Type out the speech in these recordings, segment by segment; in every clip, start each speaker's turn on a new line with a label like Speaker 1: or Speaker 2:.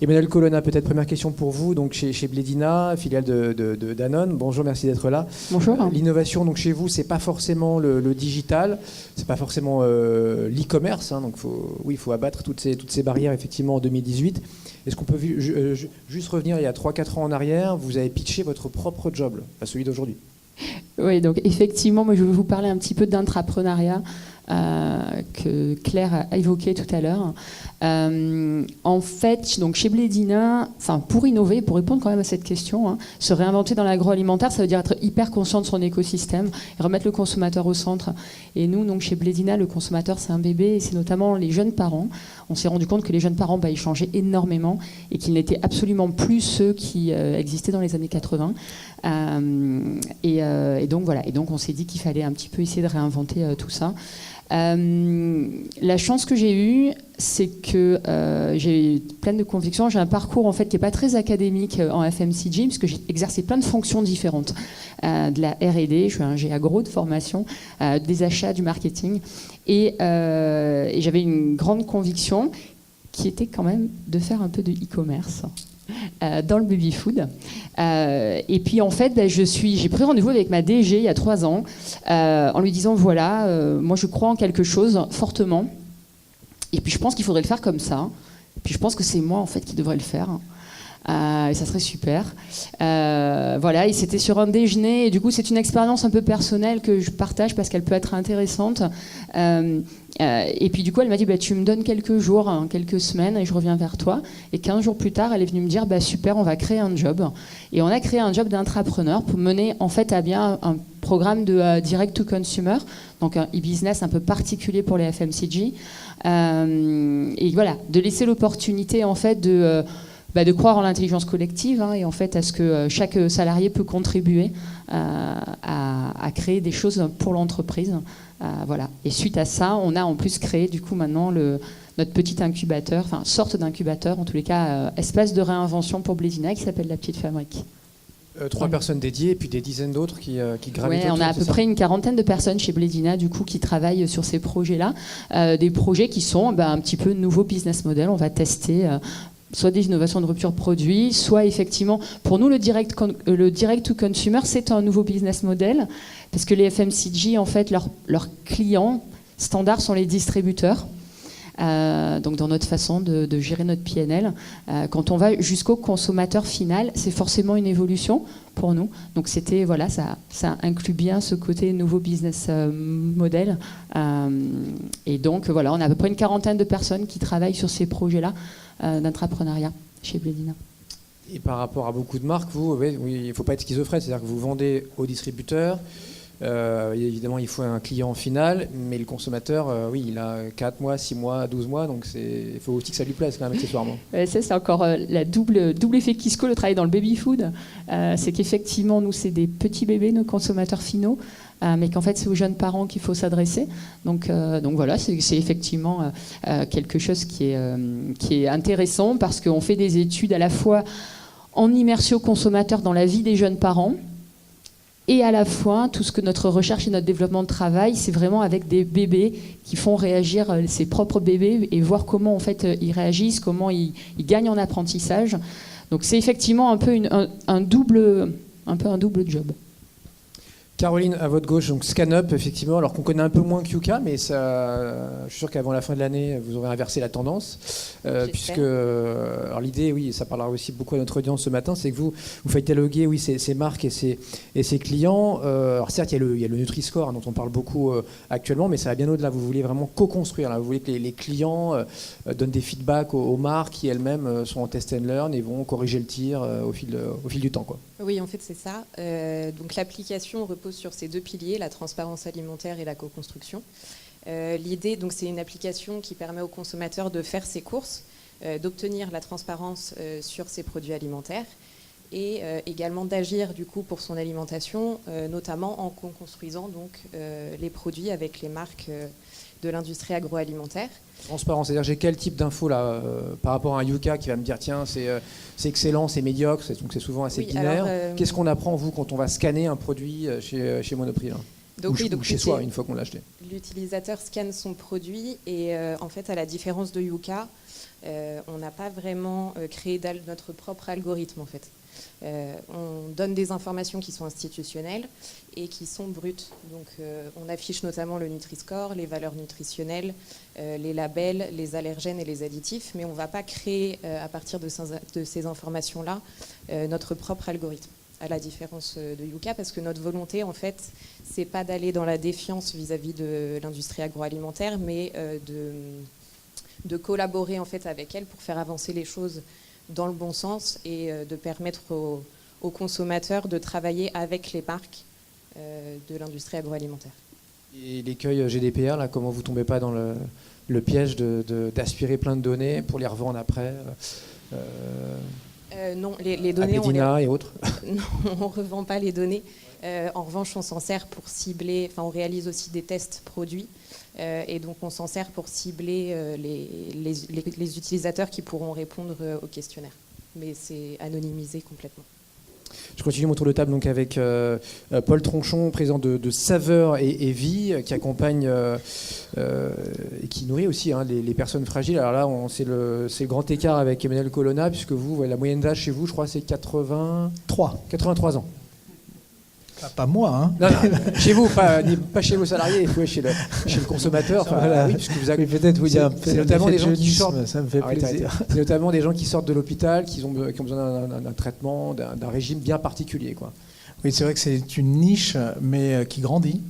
Speaker 1: Emmanuel Colonna, peut-être première question pour vous, donc chez Blédina, filiale de Danone. Bonjour, merci d'être là.
Speaker 2: Bonjour.
Speaker 1: L'innovation, donc chez vous, c'est pas forcément le digital, c'est pas forcément l'e-commerce, hein, donc il faut abattre toutes ces barrières effectivement en 2018. Est-ce qu'on peut juste revenir il y a 3-4 ans en arrière, vous avez pitché votre propre job, pas celui d'aujourd'hui?
Speaker 2: Oui, donc effectivement, moi je vais vous parler un petit peu d'intrapreneuriat que Claire a évoqué tout à l'heure. En fait, donc chez Blédina, pour innover, pour répondre quand même à cette question, hein, se réinventer dans l'agroalimentaire, ça veut dire être hyper conscient de son écosystème et remettre le consommateur au centre. Et nous, donc chez Blédina, le consommateur, c'est un bébé et c'est notamment les jeunes parents. On s'est rendu compte que les jeunes parents, ils changeaient énormément et qu'ils n'étaient absolument plus ceux qui existaient dans les années 80. Et donc voilà. Et donc on s'est dit qu'il fallait un petit peu essayer de réinventer tout ça. La chance que j'ai eue, c'est que j'ai pleine de convictions. J'ai un parcours en fait qui n'est pas très académique en FMCG, parce que j'ai exercé plein de fonctions différentes, de la R&D, je suis un agro de formation, des achats, du marketing, et j'avais une grande conviction qui était quand même de faire un peu de e-commerce. Dans le baby food. Et puis en fait, j'ai pris rendez-vous avec ma DG il y a 3 ans en lui disant voilà, moi je crois en quelque chose fortement. Et puis je pense qu'il faudrait le faire comme ça. Et puis je pense que c'est moi en fait qui devrais le faire. Et ça serait super. Voilà, et c'était sur un déjeuner. Et du coup, c'est une expérience un peu personnelle que je partage parce qu'elle peut être intéressante. Et puis du coup, elle m'a dit tu me donnes quelques jours, quelques semaines, et je reviens vers toi. Et 15 jours plus tard, elle est venue me dire super, on va créer un job. Et on a créé un job d'intrapreneur pour mener en fait à bien un programme de direct to consumer, donc un e-business un peu particulier pour les FMCG. Et voilà, de laisser l'opportunité en fait de croire en l'intelligence collective, hein, et en fait à ce que chaque salarié peut contribuer à créer des choses pour l'entreprise. Voilà. Et suite à ça, on a en plus créé du coup maintenant notre petit incubateur, sorte d'incubateur, en tous les cas espace de réinvention pour Blédina qui s'appelle La Petite Fabrique.
Speaker 1: 3 personnes dédiées et puis des dizaines d'autres qui gravitent autour.
Speaker 2: On a à peu près une quarantaine de personnes chez Blédina du coup qui travaillent sur ces projets-là, des projets qui sont un petit peu nouveaux business models. On va tester soit des innovations de rupture produit, soit effectivement, pour nous, le direct to consumer, c'est un nouveau business model, parce que les FMCG, en fait, leurs clients standards sont les distributeurs. Donc dans notre façon de gérer notre PNL, quand on va jusqu'au consommateur final, c'est forcément une évolution pour nous. Donc c'était ça inclut bien ce côté nouveau business model. Et donc voilà, on a à peu près une quarantaine de personnes qui travaillent sur ces projets-là d'intrapreneuriat chez Blédina.
Speaker 1: Et par rapport à beaucoup de marques, il ne faut pas être schizophrène, c'est-à-dire que vous vendez aux distributeurs. Évidemment, il faut un client final, mais le consommateur, il a 4 mois, 6 mois, 12 mois, donc il faut aussi que ça lui plaise quand même accessoirement.
Speaker 2: Ça, c'est encore la double effet Kisco, le travail dans le baby-food. C'est qu'effectivement, nous, c'est des petits bébés, nos consommateurs finaux, mais qu'en fait, c'est aux jeunes parents qu'il faut s'adresser. Donc voilà, c'est effectivement quelque chose qui est intéressant parce qu'on fait des études à la fois en immersion consommateur dans la vie des jeunes parents, et à la fois, tout ce que notre recherche et notre développement de travail, c'est vraiment avec des bébés qui font réagir ses propres bébés et voir comment en fait ils réagissent, comment ils gagnent en apprentissage. Donc c'est effectivement un peu un double job.
Speaker 1: Caroline, à votre gauche, donc ScanUp, effectivement, alors qu'on connaît un peu moins que Yuka, mais ça, je suis sûr qu'avant la fin de l'année, vous aurez inversé la tendance, puisque alors l'idée, oui, ça parlera aussi beaucoup à notre audience ce matin, c'est que vous faites dialoguer, ces marques et ces clients. Alors certes, il y a le Nutri-Score, dont on parle beaucoup actuellement, mais ça va bien au-delà. Vous voulez vraiment co-construire, là. Vous voulez que les clients donnent des feedbacks aux marques qui elles-mêmes sont en test and learn et vont corriger le tir au fil du temps, quoi.
Speaker 3: Oui, en fait, c'est ça. Donc l'application repose sur ces 2 piliers, la transparence alimentaire et la co-construction. L'idée, donc, c'est une application qui permet aux consommateurs de faire ses courses, d'obtenir la transparence sur ses produits alimentaires et également d'agir du coup pour son alimentation, notamment en co-construisant donc les produits avec les marques de l'industrie agroalimentaire.
Speaker 1: Transparence, c'est-à-dire j'ai quel type d'infos là par rapport à un Yuka qui va me dire tiens c'est excellent, c'est médiocre, donc c'est souvent assez binaire. Qu'est-ce qu'on apprend vous quand on va scanner un produit chez Monoprix là ?
Speaker 3: Donc,
Speaker 1: ou chez soi, une fois qu'on l'a acheté.
Speaker 3: L'utilisateur scanne son produit et en fait, à la différence de Yuka, on n'a pas vraiment créé notre propre algorithme en fait. On donne des informations qui sont institutionnelles et qui sont brutes. Donc on affiche notamment le Nutri-Score, les valeurs nutritionnelles, les labels, les allergènes et les additifs, mais on ne va pas créer à partir de ces informations-là notre propre algorithme. À la différence de Yuka, parce que notre volonté, en fait, c'est pas d'aller dans la défiance vis-à-vis de l'industrie agroalimentaire, mais de collaborer en fait avec elle pour faire avancer les choses dans le bon sens et de permettre aux consommateurs de travailler avec les marques de l'industrie agroalimentaire.
Speaker 1: Et l'écueil GDPR, là, comment vous tombez pas dans le piège d'aspirer plein de données pour les revendre après
Speaker 3: Non, les données,
Speaker 1: et autres.
Speaker 3: Non, on ne revend pas les données. En revanche, on s'en sert pour cibler, on réalise aussi des tests produits, et donc on s'en sert pour cibler les utilisateurs qui pourront répondre au questionnaire. Mais c'est anonymisé complètement.
Speaker 1: Je continue mon tour de table donc avec Paul Tronchon, président de Saveur et Vie, qui accompagne et qui nourrit aussi les personnes fragiles. Alors là, c'est le grand écart avec Emmanuel Colonna, puisque vous, la moyenne d'âge chez vous, je crois, c'est 83 ans.
Speaker 4: Pas moi, hein.
Speaker 1: Non, chez vous, pas chez vos salariés, chez le consommateur.
Speaker 4: Voilà.
Speaker 1: Oui, puisque
Speaker 4: oui, peut-être vous dire.
Speaker 1: C'est notamment des gens qui sortent.
Speaker 4: Ça me fait plaisir.
Speaker 1: C'est notamment des gens qui sortent de l'hôpital, qui ont besoin d'un traitement, d'un régime bien particulier, quoi.
Speaker 4: Oui, c'est vrai que c'est une niche, mais qui grandit.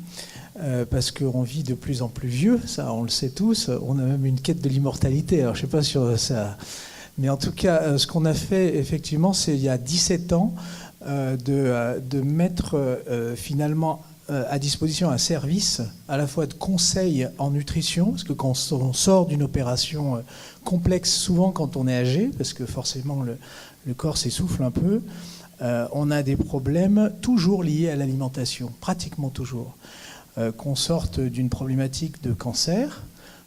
Speaker 4: Parce qu'on vit de plus en plus vieux, ça, on le sait tous. On a même une quête de l'immortalité. Alors, je ne sais pas sur ça. Mais en tout cas, ce qu'on a fait, effectivement, c'est il y a 17 ans. De mettre finalement à disposition un service à la fois de conseil en nutrition, parce que quand on sort d'une opération complexe, souvent quand on est âgé, parce que forcément le corps s'essouffle un peu, on a des problèmes toujours liés à l'alimentation, pratiquement toujours. Qu'on sorte d'une problématique de cancer,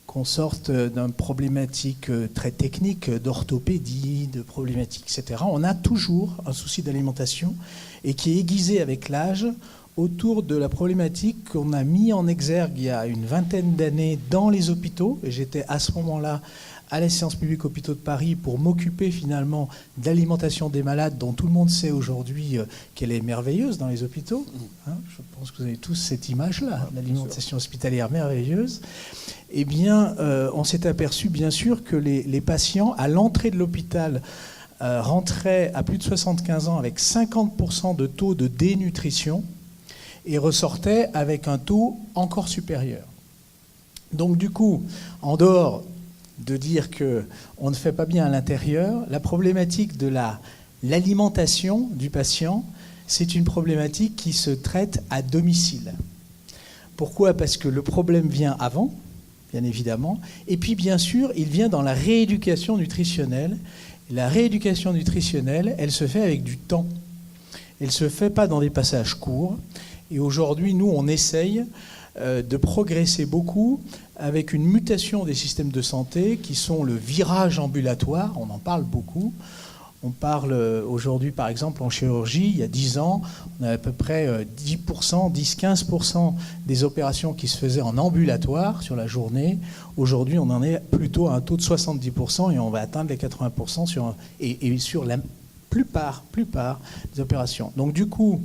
Speaker 4: qu'on sorte d'une problématique très technique d'orthopédie, de problématiques, etc. On a toujours un souci d'alimentation et qui est aiguisé avec l'âge autour de la problématique qu'on a mis en exergue il y a une vingtaine d'années dans les hôpitaux. Et j'étais à ce moment-là à la séance publique Hôpitaux de Paris pour m'occuper finalement de l'alimentation des malades dont tout le monde sait aujourd'hui qu'elle est merveilleuse dans les hôpitaux. Je pense que vous avez tous cette image-là, l'alimentation hospitalière merveilleuse. Eh bien, on s'est aperçu bien sûr que les patients à l'entrée de l'hôpital rentraient à plus de 75 ans avec 50% de taux de dénutrition et ressortaient avec un taux encore supérieur. Donc du coup, en dehors de dire qu'on ne fait pas bien à l'intérieur, la problématique de l'alimentation du patient, c'est une problématique qui se traite à domicile. Pourquoi ? Parce que le problème vient avant, bien évidemment, et puis bien sûr, il vient dans la rééducation nutritionnelle. La rééducation nutritionnelle, elle se fait avec du temps. Elle ne se fait pas dans des passages courts. Et aujourd'hui, nous, on essaye de progresser beaucoup avec une mutation des systèmes de santé qui sont le virage ambulatoire, on en parle beaucoup. On parle aujourd'hui, par exemple, en chirurgie, il y a 10 ans, on a à peu près 10-15% des opérations qui se faisaient en ambulatoire sur la journée. Aujourd'hui, on en est plutôt à un taux de 70% et on va atteindre les 80% sur la plupart des opérations. Donc du coup,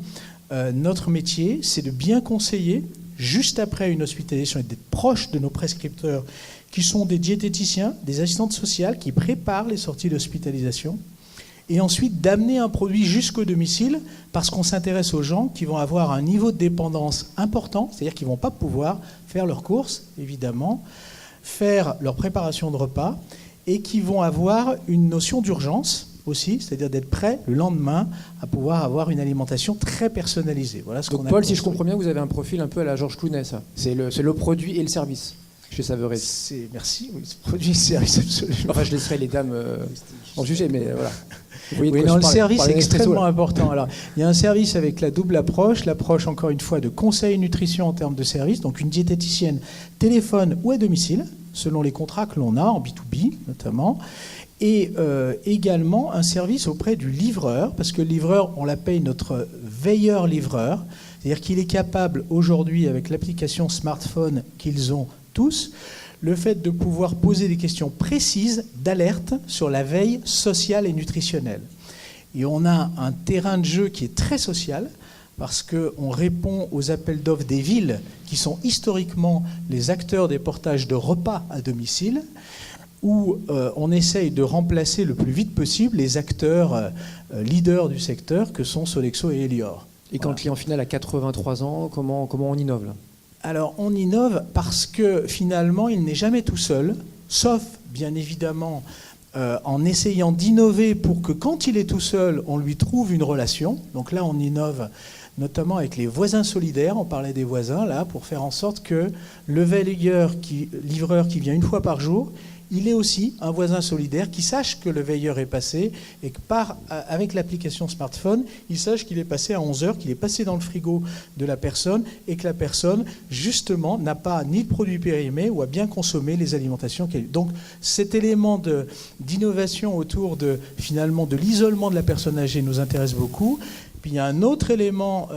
Speaker 4: notre métier, c'est de bien conseiller juste après une hospitalisation et d'être proche de nos prescripteurs qui sont des diététiciens, des assistantes sociales qui préparent les sorties d'hospitalisation et ensuite d'amener un produit jusqu'au domicile parce qu'on s'intéresse aux gens qui vont avoir un niveau de dépendance important, c'est-à-dire qu'ils ne vont pas pouvoir faire leurs courses, évidemment, faire leur préparation de repas et qui vont avoir une notion d'urgence aussi, c'est-à-dire d'être prêt le lendemain à pouvoir avoir une alimentation très personnalisée. Voilà ce
Speaker 1: Donc Paul, si je comprends bien, vous avez un profil un peu à la Georges Clooney, ça. C'est le produit et le service chez Saveur et Vie.
Speaker 4: Merci, oui, ce produit et le service, absolument.
Speaker 1: Enfin, je laisserai les dames en juger, mais voilà.
Speaker 4: Oui, non, le service est extrêmement important. Alors, il y a un service avec la double approche, l'approche encore une fois de conseil nutrition en termes de service, donc une diététicienne téléphone ou à domicile, selon les contrats que l'on a, en B2B notamment, et également un service auprès du livreur, parce que le livreur, on l'appelle notre veilleur-livreur, C'est-à-dire qu'il est capable aujourd'hui, avec l'application smartphone qu'ils ont tous, le fait de pouvoir poser des questions précises d'alerte sur la veille sociale et nutritionnelle. Et on a un terrain de jeu qui est très social, parce qu'on répond aux appels d'offres des villes, qui sont historiquement les acteurs des portages de repas à domicile, où on essaye de remplacer le plus vite possible les acteurs leaders du secteur, que sont Sodexo et Elior.
Speaker 1: Et quand le client final a 83 ans, comment on innove là ?
Speaker 4: Alors on innove parce que finalement il n'est jamais tout seul, sauf bien évidemment en essayant d'innover pour que quand il est tout seul, on lui trouve une relation. Donc là on innove notamment avec les voisins solidaires, on parlait des voisins là, pour faire en sorte que le livreur qui vient une fois par jour, il est aussi un voisin solidaire qui sache que le veilleur est passé et que avec l'application smartphone, il sache qu'il est passé à 11h, qu'il est passé dans le frigo de la personne et que la personne, justement, n'a pas ni de produits périmés ou a bien consommé les alimentations qu'elle... Donc cet élément d'innovation autour finalement de l'isolement de la personne âgée nous intéresse beaucoup. Puis il y a un autre élément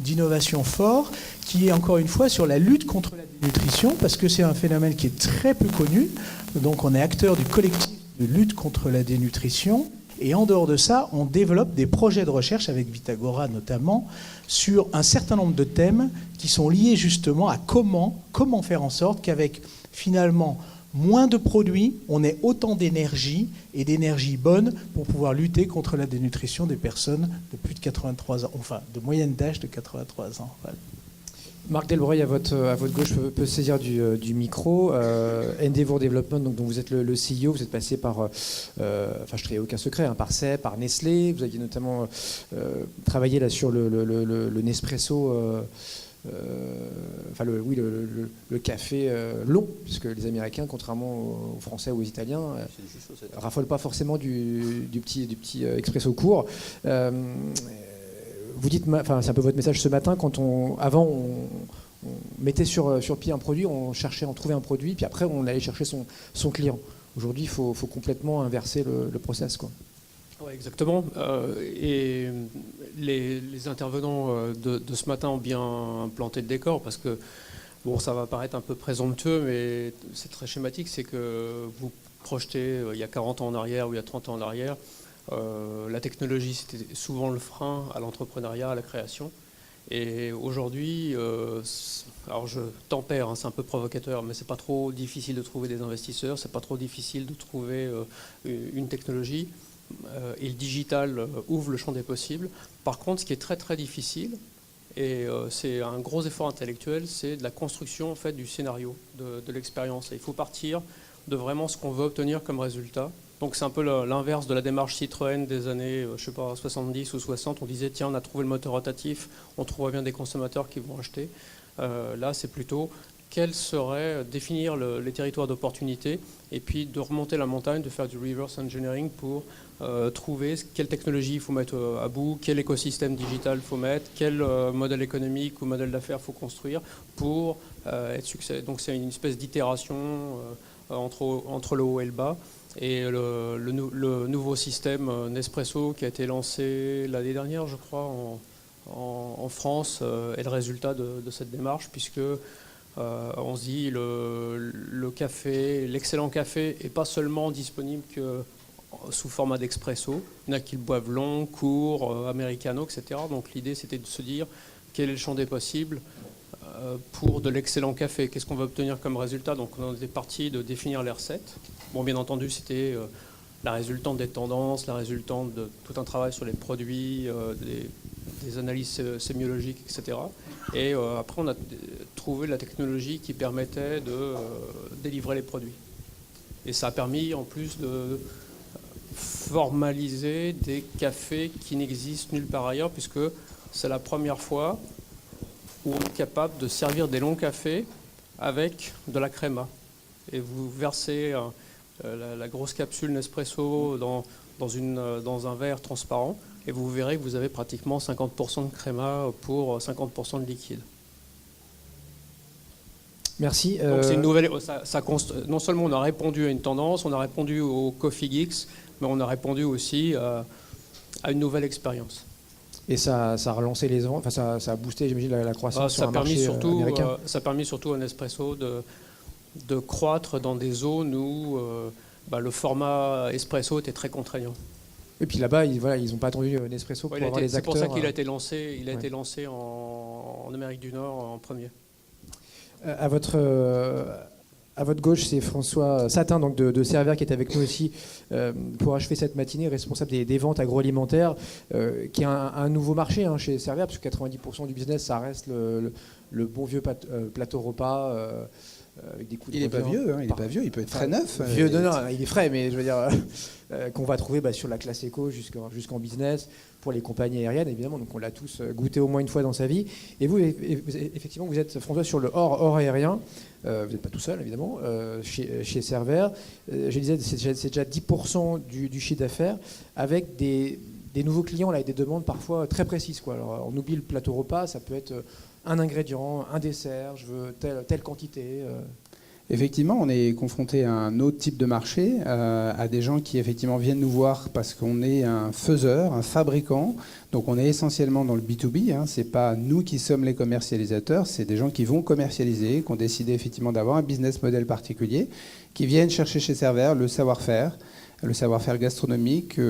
Speaker 4: d'innovation fort qui est encore une fois sur la lutte contre la dénutrition, parce que c'est un phénomène qui est très peu connu. Donc on est acteur du collectif de lutte contre la dénutrition. Et en dehors de ça, on développe des projets de recherche avec Vitagora notamment sur un certain nombre de thèmes qui sont liés justement à comment faire en sorte qu'avec finalement moins de produits, on ait autant d'énergie et d'énergie bonne pour pouvoir lutter contre la dénutrition des personnes de plus de 83 ans, enfin de moyenne d'âge de 83 ans. Voilà.
Speaker 1: Marc Delbreuil, à votre gauche, peut saisir du micro. Endeavour Development, dont vous êtes le CEO, vous êtes passé par, je ne trahis aucun secret, par CEP, par Nestlé. Vous aviez notamment travaillé là sur le Nespresso. Le café long, puisque les Américains, contrairement aux Français ou aux Italiens, raffolent pas forcément du petit expresso court. Vous dites, c'est un peu votre message ce matin, avant on mettait sur pied un produit, on trouvait un produit, puis après on allait chercher son client. Aujourd'hui, il faut complètement inverser le process, quoi.
Speaker 5: Ouais, exactement. Et les intervenants de ce matin ont bien planté le décor, parce que bon, ça va paraître un peu présomptueux, mais c'est très schématique. C'est que vous projetez il y a 40 ans en arrière ou il y a 30 ans en arrière, la technologie c'était souvent le frein à l'entrepreneuriat, à la création. Et aujourd'hui, alors je tempère, c'est un peu provocateur, mais c'est pas trop difficile de trouver des investisseurs, c'est pas trop difficile de trouver une technologie. Et le digital ouvre le champ des possibles. Par contre, ce qui est très très difficile, et c'est un gros effort intellectuel, c'est de la construction en fait, du scénario, de l'expérience. Et il faut partir de vraiment ce qu'on veut obtenir comme résultat. Donc c'est un peu l'inverse de la démarche Citroën des années 70 ou 60. On disait, tiens, on a trouvé le moteur rotatif, on trouvera bien des consommateurs qui vont acheter. Là, c'est plutôt quel serait définir les territoires d'opportunité et puis de remonter la montagne, de faire du reverse engineering pour trouver quelle technologie il faut mettre à bout, quel écosystème digital il faut mettre, quel modèle économique ou modèle d'affaires il faut construire pour être succès. Donc c'est une espèce d'itération entre le haut et le bas. Et le nouveau système Nespresso qui a été lancé l'année dernière, je crois, en France, est le résultat de cette démarche, puisque on se dit le café, l'excellent café n'est pas seulement disponible que sous format d'expresso. Il y en a qui le boivent long, court, americano, etc. Donc l'idée c'était de se dire quel est le champ des possibles pour de l'excellent café. Qu'est-ce qu'on va obtenir comme résultat? Donc on était parti de définir les recettes. Bon, bien entendu, c'était la résultante des tendances, la résultante de tout un travail sur les produits, des analyses sémiologiques, etc. Et après, on a trouvé la technologie qui permettait de délivrer les produits. Et ça a permis, en plus, de formaliser des cafés qui n'existent nulle part ailleurs, puisque c'est la première fois où on est capable de servir des longs cafés avec de la créma. Et vous versez la grosse capsule Nespresso dans un verre transparent, et vous verrez que vous avez pratiquement 50% de créma pour 50% de liquide.
Speaker 1: Merci.
Speaker 5: Donc c'est une nouvelle. Non seulement on a répondu à une tendance, on a répondu au Coffee Geeks, mais on a répondu aussi à une nouvelle expérience.
Speaker 1: Et ça a relancé les ventes, enfin ça a boosté, j'imagine, la croissance sur
Speaker 5: Ça
Speaker 1: un marché américain.
Speaker 5: a permis surtout à Nespresso de croître dans des zones où le format espresso était très contraignant.
Speaker 1: Et puis là-bas, ils n'ont pas attendu Nespresso pour avoir les acteurs.
Speaker 5: C'est pour ça qu'il a été lancé. Il a été lancé en Amérique du Nord en premier.
Speaker 1: À votre gauche, c'est François Satin, donc de Servair, qui est avec nous aussi pour achever cette matinée, responsable des ventes agroalimentaires, qui est un nouveau marché chez Servair, parce que 90% du business, ça reste le bon vieux plateau repas. Avec des coups de
Speaker 6: il n'est pas vieux, il est pas vieux, il peut être très neuf.
Speaker 1: Vieux, non, il est frais, mais je veux dire qu'on va trouver sur la classe éco jusqu'en business pour les compagnies aériennes, évidemment. Donc on l'a tous goûté au moins une fois dans sa vie. Et vous, effectivement, vous êtes, François, sur le hors aérien. Vous n'êtes pas tout seul, évidemment, chez Servair. Je disais, c'est déjà 10% du chiffre d'affaires, avec des nouveaux clients là, et des demandes parfois très précises, quoi. Alors on oublie le plateau repas, ça peut être un ingrédient, un dessert, je veux telle quantité.
Speaker 6: Effectivement, on est confronté à un autre type de marché, à des gens qui effectivement viennent nous voir parce qu'on est un faiseur, un fabricant. Donc on est essentiellement dans le B2B. C'est pas nous qui sommes les commercialisateurs, c'est des gens qui vont commercialiser, qui ont décidé effectivement d'avoir un business model particulier, qui viennent chercher chez Servair le savoir-faire gastronomique,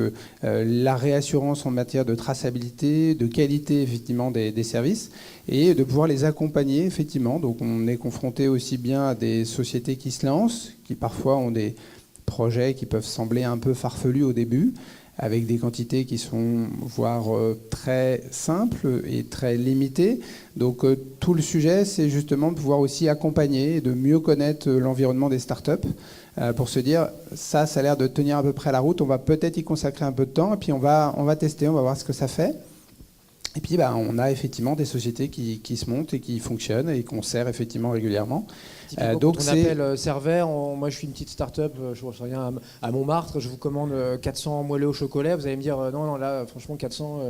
Speaker 6: la réassurance en matière de traçabilité, de qualité effectivement des services, et de pouvoir les accompagner effectivement. Donc on est confronté aussi bien à des sociétés qui se lancent, qui parfois ont des projets qui peuvent sembler un peu farfelus au début, avec des quantités qui sont voire très simples et très limitées. Donc tout le sujet, c'est justement de pouvoir aussi accompagner et de mieux connaître l'environnement des startups pour se dire, ça a l'air de tenir à peu près la route, on va peut-être y consacrer un peu de temps, et puis on va tester, on va voir ce que ça fait. Et puis on a effectivement des sociétés qui se montent et qui fonctionnent et qu'on sert effectivement régulièrement.
Speaker 1: Donc on appelle Servair, moi je suis une petite start-up, je reviens à Montmartre, je vous commande 400 moelleux au chocolat, vous allez me dire non là franchement 400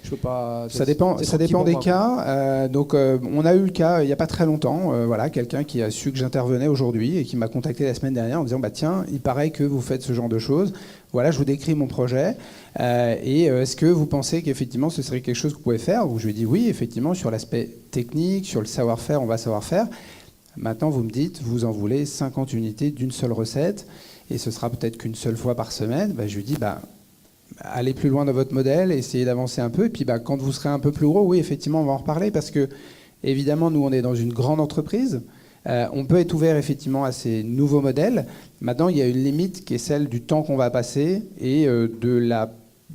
Speaker 1: je peux pas.
Speaker 6: Ça dépend des cas. Donc on a eu le cas il n'y a pas très longtemps, quelqu'un qui a su que j'intervenais aujourd'hui et qui m'a contacté la semaine dernière en disant tiens, il paraît que vous faites ce genre de choses. Voilà, je vous décris mon projet. Et est-ce que vous pensez qu'effectivement ce serait quelque chose que vous pouvez faire? Je lui ai dit oui, effectivement, sur l'aspect technique, sur le savoir-faire, on va savoir faire. Maintenant, vous me dites, vous en voulez 50 unités d'une seule recette, et ce sera peut-être qu'une seule fois par semaine. Je lui dis, allez plus loin dans votre modèle, essayez d'avancer un peu, et puis quand vous serez un peu plus gros, oui, effectivement, on va en reparler, parce que, évidemment, nous, on est dans une grande entreprise. On peut être ouvert, effectivement, à ces nouveaux modèles. Maintenant, il y a une limite qui est celle du temps qu'on va passer et de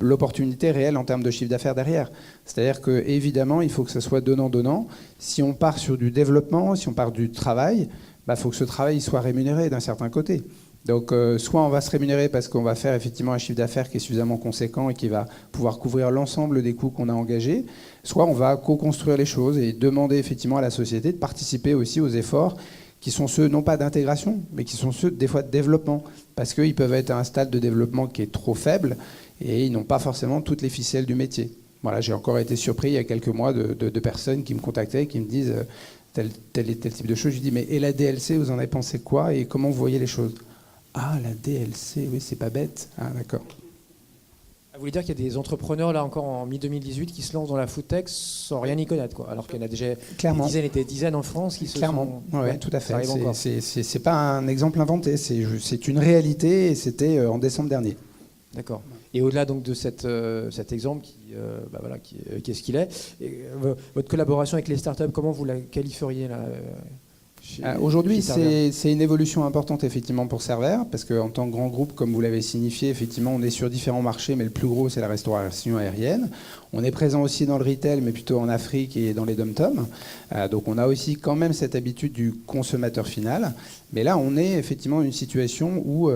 Speaker 6: l'opportunité réelle en termes de chiffre d'affaires derrière. C'est-à-dire qu'évidemment, il faut que ça soit donnant-donnant. Si on part sur du développement, si on part du travail, il faut que ce travail soit rémunéré d'un certain côté. Donc, soit on va se rémunérer parce qu'on va faire effectivement un chiffre d'affaires qui est suffisamment conséquent et qui va pouvoir couvrir l'ensemble des coûts qu'on a engagés, soit on va co-construire les choses et demander effectivement à la société de participer aussi aux efforts qui sont ceux, non pas d'intégration, mais qui sont ceux des fois de développement, parce qu'ils peuvent être à un stade de développement qui est trop faible et ils n'ont pas forcément toutes les ficelles du métier. Voilà, j'ai encore été surpris il y a quelques mois de personnes qui me contactaient et qui me disent tel et tel type de choses. Je dis mais et la DLC, vous en avez pensé quoi et comment vous voyez les choses? Ah, la DLC, oui, c'est pas bête. Ah, d'accord.
Speaker 1: Vous voulez dire qu'il y a des entrepreneurs, là encore en mi-2018, qui se lancent dans la foodtech sans rien y connaître, quoi. Alors qu'il y en a déjà des dizaines en France qui se
Speaker 6: Clairement,
Speaker 1: sont...
Speaker 6: ouais, tout à fait. C'est pas un exemple inventé, c'est une réalité et c'était en décembre dernier.
Speaker 1: D'accord. Et au-delà donc de cet exemple qui est ce qu'il est, votre collaboration avec les startups, comment vous la qualifieriez là
Speaker 6: Aujourd'hui, c'est une évolution importante effectivement pour Servair, parce qu'en tant que grand groupe, comme vous l'avez signifié, effectivement, on est sur différents marchés, mais le plus gros, c'est la restauration aérienne. On est présent aussi dans le retail, mais plutôt en Afrique et dans les dom-toms. Donc on a aussi quand même cette habitude du consommateur final. Mais là, on est effectivement dans une situation où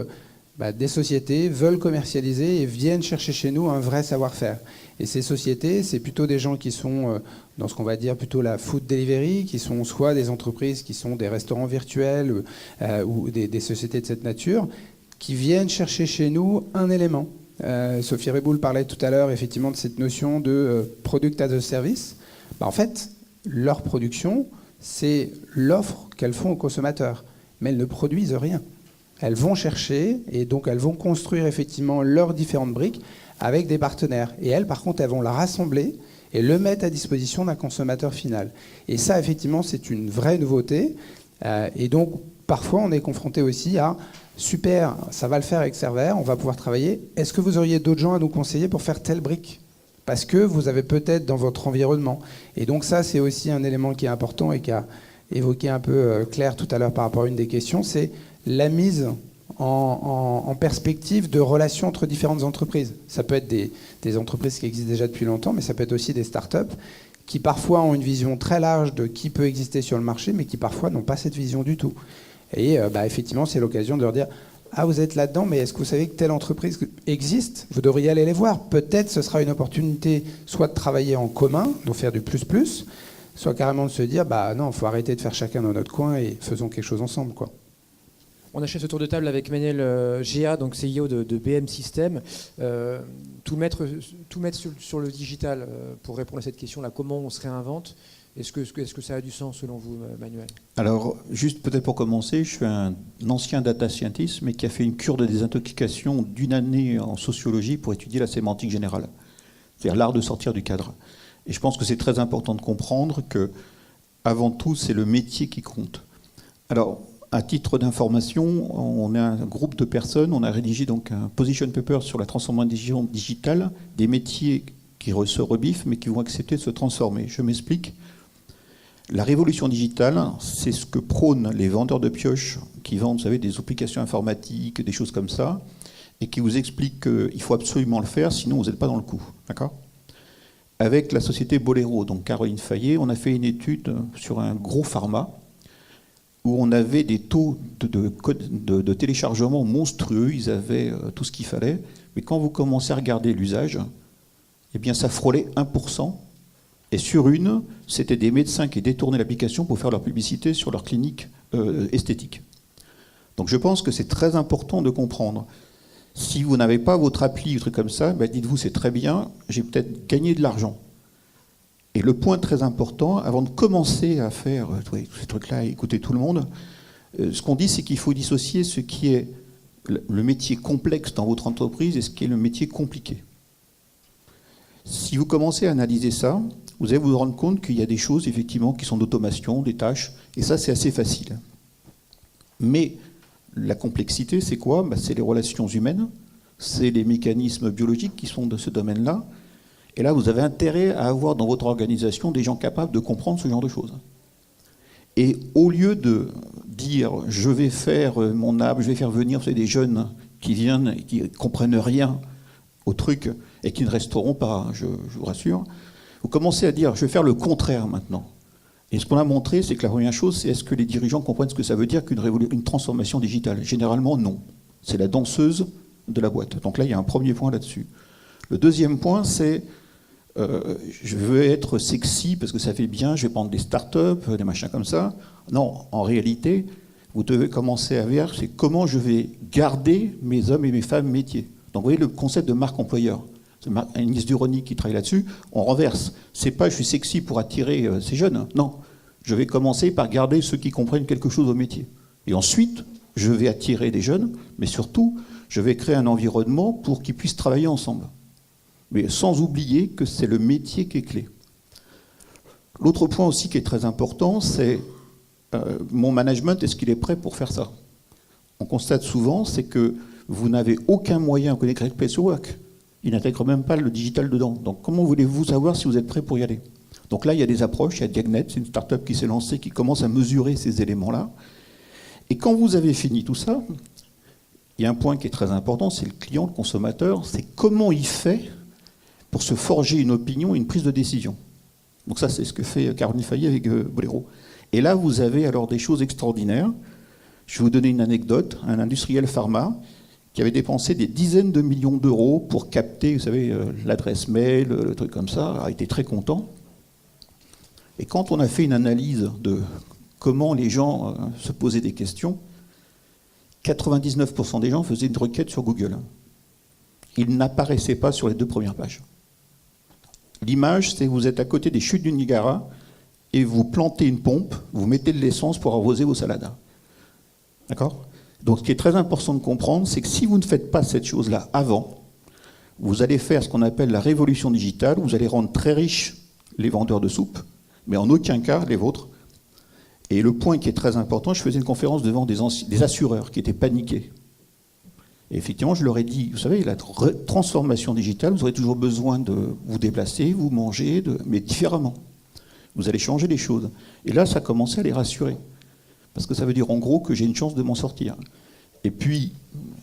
Speaker 6: des sociétés veulent commercialiser et viennent chercher chez nous un vrai savoir-faire. Et ces sociétés, c'est plutôt des gens qui sont dans ce qu'on va dire plutôt la food delivery, qui sont soit des entreprises qui sont des restaurants virtuels ou des sociétés de cette nature, qui viennent chercher chez nous un élément. Sophie Reboul parlait tout à l'heure effectivement de cette notion de product as a service. En fait, leur production, c'est l'offre qu'elles font aux consommateurs, mais elles ne produisent rien. elles vont chercher et donc elles vont construire effectivement leurs différentes briques avec des partenaires. Et elles, par contre, elles vont la rassembler et le mettre à disposition d'un consommateur final. Et ça, effectivement, c'est une vraie nouveauté. Et donc, parfois, on est confronté aussi à « super, ça va le faire avec Server, on va pouvoir travailler. Est-ce que vous auriez d'autres gens à nous conseiller pour faire telle brique ?» Parce que vous avez peut-être dans votre environnement. Et donc ça, c'est aussi un élément qui est important et qui a évoqué un peu Claire tout à l'heure par rapport à une des questions, c'est la mise en perspective de relations entre différentes entreprises. Ça peut être des entreprises qui existent déjà depuis longtemps, mais ça peut être aussi des startups qui parfois ont une vision très large de qui peut exister sur le marché, mais qui parfois n'ont pas cette vision du tout. Et effectivement, c'est l'occasion de leur dire « Ah, vous êtes là-dedans, mais est-ce que vous savez que telle entreprise existe ? Vous devriez aller les voir. Peut-être ce sera une opportunité soit de travailler en commun, de faire du plus-plus, soit carrément de se dire « Bah non, il faut arrêter de faire chacun dans notre coin et faisons quelque chose ensemble, quoi. »
Speaker 1: On achète ce tour de table avec Manuel Géa, donc CEO de BM System. Tout mettre sur le digital pour répondre à cette question-là, comment on se réinvente. Est-ce que ça a du sens selon vous, Manuel ?
Speaker 7: Alors, juste peut-être pour commencer, je suis un ancien data scientist, mais qui a fait une cure de désintoxication d'1 année en sociologie pour étudier la sémantique générale, c'est-à-dire l'art de sortir du cadre. Et je pense que c'est très important de comprendre que, avant tout, c'est le métier qui compte. Alors, à titre d'information, on est un groupe de personnes, on a rédigé donc un position paper sur la transformation digitale des métiers qui se rebiffent mais qui vont accepter de se transformer. Je m'explique. La révolution digitale, c'est ce que prônent les vendeurs de pioches qui vendent, vous savez, des applications informatiques, des choses comme ça, et qui vous expliquent qu'il faut absolument le faire, sinon vous n'êtes pas dans le coup. D'accord ? Avec la société Bolero, donc Caroline Fayet, on a fait une étude sur un gros pharma, où on avait des taux de téléchargement monstrueux, ils avaient tout ce qu'il fallait, mais quand vous commencez à regarder l'usage, eh bien ça frôlait 1%, et sur une, c'était des médecins qui détournaient l'application pour faire leur publicité sur leur clinique esthétique. Donc je pense que c'est très important de comprendre. Si vous n'avez pas votre appli ou truc comme ça, ben dites-vous c'est très bien, j'ai peut-être gagné de l'argent. Et le point très important, avant de commencer à faire tous ces trucs-là et écouter tout le monde, ce qu'on dit, c'est qu'il faut dissocier ce qui est le métier complexe dans votre entreprise et ce qui est le métier compliqué. Si vous commencez à analyser ça, vous allez vous rendre compte qu'il y a des choses, effectivement, qui sont d'automation, des tâches, et ça, c'est assez facile. Mais la complexité, c'est quoi ? C'est les relations humaines, c'est les mécanismes biologiques qui sont de ce domaine-là. Et là, vous avez intérêt à avoir dans votre organisation des gens capables de comprendre ce genre de choses. Et au lieu de dire « je vais faire mon app, je vais faire venir des jeunes qui viennent et qui ne comprennent rien au truc et qui ne resteront pas, je vous rassure », vous commencez à dire « je vais faire le contraire maintenant ». Et ce qu'on a montré, c'est que la première chose, c'est est-ce que les dirigeants comprennent ce que ça veut dire qu'une transformation digitale ? Généralement, non. C'est la danseuse de la boîte. Donc là, il y a un premier point là-dessus. Le deuxième point, c'est je veux être sexy parce que ça fait bien, je vais prendre des startups, des machins comme ça. Non, en réalité, vous devez commencer à voir, c'est comment je vais garder mes hommes et mes femmes métiers. Donc vous voyez le concept de marque employeur. C'est Agnès Duroni qui travaille là-dessus. On renverse. C'est pas je suis sexy pour attirer ces jeunes. Non, je vais commencer par garder ceux qui comprennent quelque chose au métier. Et ensuite, je vais attirer des jeunes, mais surtout, je vais créer un environnement pour qu'ils puissent travailler ensemble. Mais sans oublier que c'est le métier qui est clé. L'autre point aussi qui est très important, c'est mon management, est-ce qu'il est prêt pour faire ça ? On constate souvent, c'est que vous n'avez aucun moyen, vous connaissez Great Place to Work, il n'intègre même pas le digital dedans. Donc comment voulez-vous savoir si vous êtes prêt pour y aller ? Donc là, il y a des approches, il y a Diagnet, c'est une start-up qui s'est lancée, qui commence à mesurer ces éléments-là. Et quand vous avez fini tout ça, il y a un point qui est très important, c'est le client, le consommateur, c'est comment il fait pour se forger une opinion et une prise de décision. Donc ça, c'est ce que fait Caroline Fayet avec Bolero. Et là, vous avez alors des choses extraordinaires. Je vais vous donner une anecdote. Un industriel pharma qui avait dépensé des dizaines de millions d'euros pour capter, vous savez, l'adresse mail, le truc comme ça, a été très content. Et quand on a fait une analyse de comment les gens se posaient des questions, 99% des gens faisaient une requête sur Google. Ils n'apparaissaient pas sur les 2 premières pages. L'image, c'est que vous êtes à côté des chutes du Niagara et vous plantez une pompe, vous mettez de l'essence pour arroser vos salades. D'accord ? Donc ce qui est très important de comprendre, c'est que si vous ne faites pas cette chose-là avant, vous allez faire ce qu'on appelle la révolution digitale, vous allez rendre très riches les vendeurs de soupe, mais en aucun cas les vôtres. Et le point qui est très important, je faisais une conférence devant des assureurs qui étaient paniqués. Et effectivement, je leur ai dit, vous savez, la transformation digitale, vous aurez toujours besoin de vous déplacer, vous manger, mais différemment. Vous allez changer les choses. Et là, ça a commencé à les rassurer. Parce que ça veut dire en gros que j'ai une chance de m'en sortir. Et puis,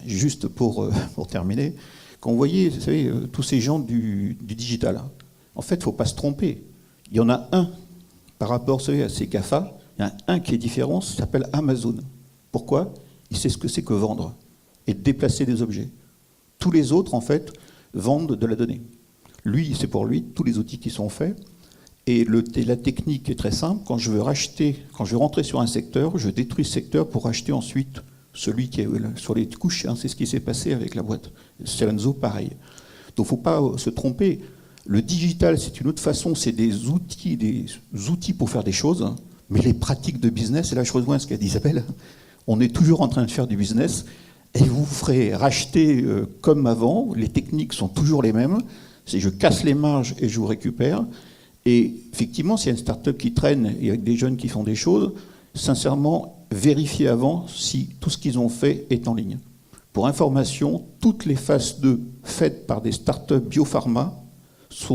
Speaker 7: juste pour terminer, quand vous voyez, vous savez, tous ces gens du digital, en fait, il ne faut pas se tromper. Il y en a un, par rapport, vous savez, à ces GAFA, il y en a un qui est différent, ça s'appelle Amazon. Pourquoi? Il sait ce que c'est que vendre et déplacer des objets. Tous les autres, en fait, vendent de la donnée. Lui, c'est pour lui, tous les outils qui sont faits. Et la technique est très simple. Quand je veux rentrer sur un secteur, je détruis ce secteur pour racheter ensuite celui qui est sur les couches. C'est ce qui s'est passé avec la boîte. Celenso, pareil. Donc, il ne faut pas se tromper. Le digital, c'est une autre façon. C'est des outils pour faire des choses. Mais les pratiques de business, et là je rejoins ce qu'a dit Isabelle, on est toujours en train de faire du business. Et vous ferez racheter comme avant. Les techniques sont toujours les mêmes. C'est je casse les marges et je vous récupère. Et effectivement, s'il y a une start-up qui traîne et avec des jeunes qui font des choses, sincèrement, vérifiez avant si tout ce qu'ils ont fait est en ligne. Pour information, toutes les phases 2 faites par des start-up biopharma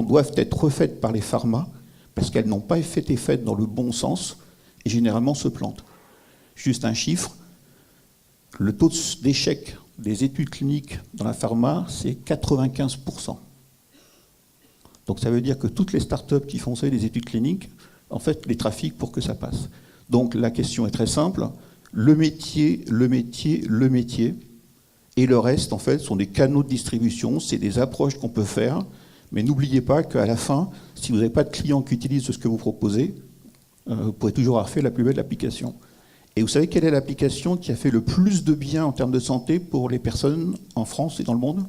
Speaker 7: doivent être refaites par les pharma parce qu'elles n'ont pas été faites dans le bon sens et généralement se plantent. Juste un chiffre, le taux d'échec des études cliniques dans la pharma, c'est 95%. Donc ça veut dire que toutes les startups qui font des études cliniques, en fait, les trafiquent pour que ça passe. Donc la question est très simple. Le métier, et le reste, en fait, sont des canaux de distribution, c'est des approches qu'on peut faire. Mais n'oubliez pas qu'à la fin, si vous n'avez pas de clients qui utilisent ce que vous proposez, vous pourrez toujours avoir fait la plus belle application. Et vous savez quelle est l'application qui a fait le plus de bien en termes de santé pour les personnes en France et dans le monde ?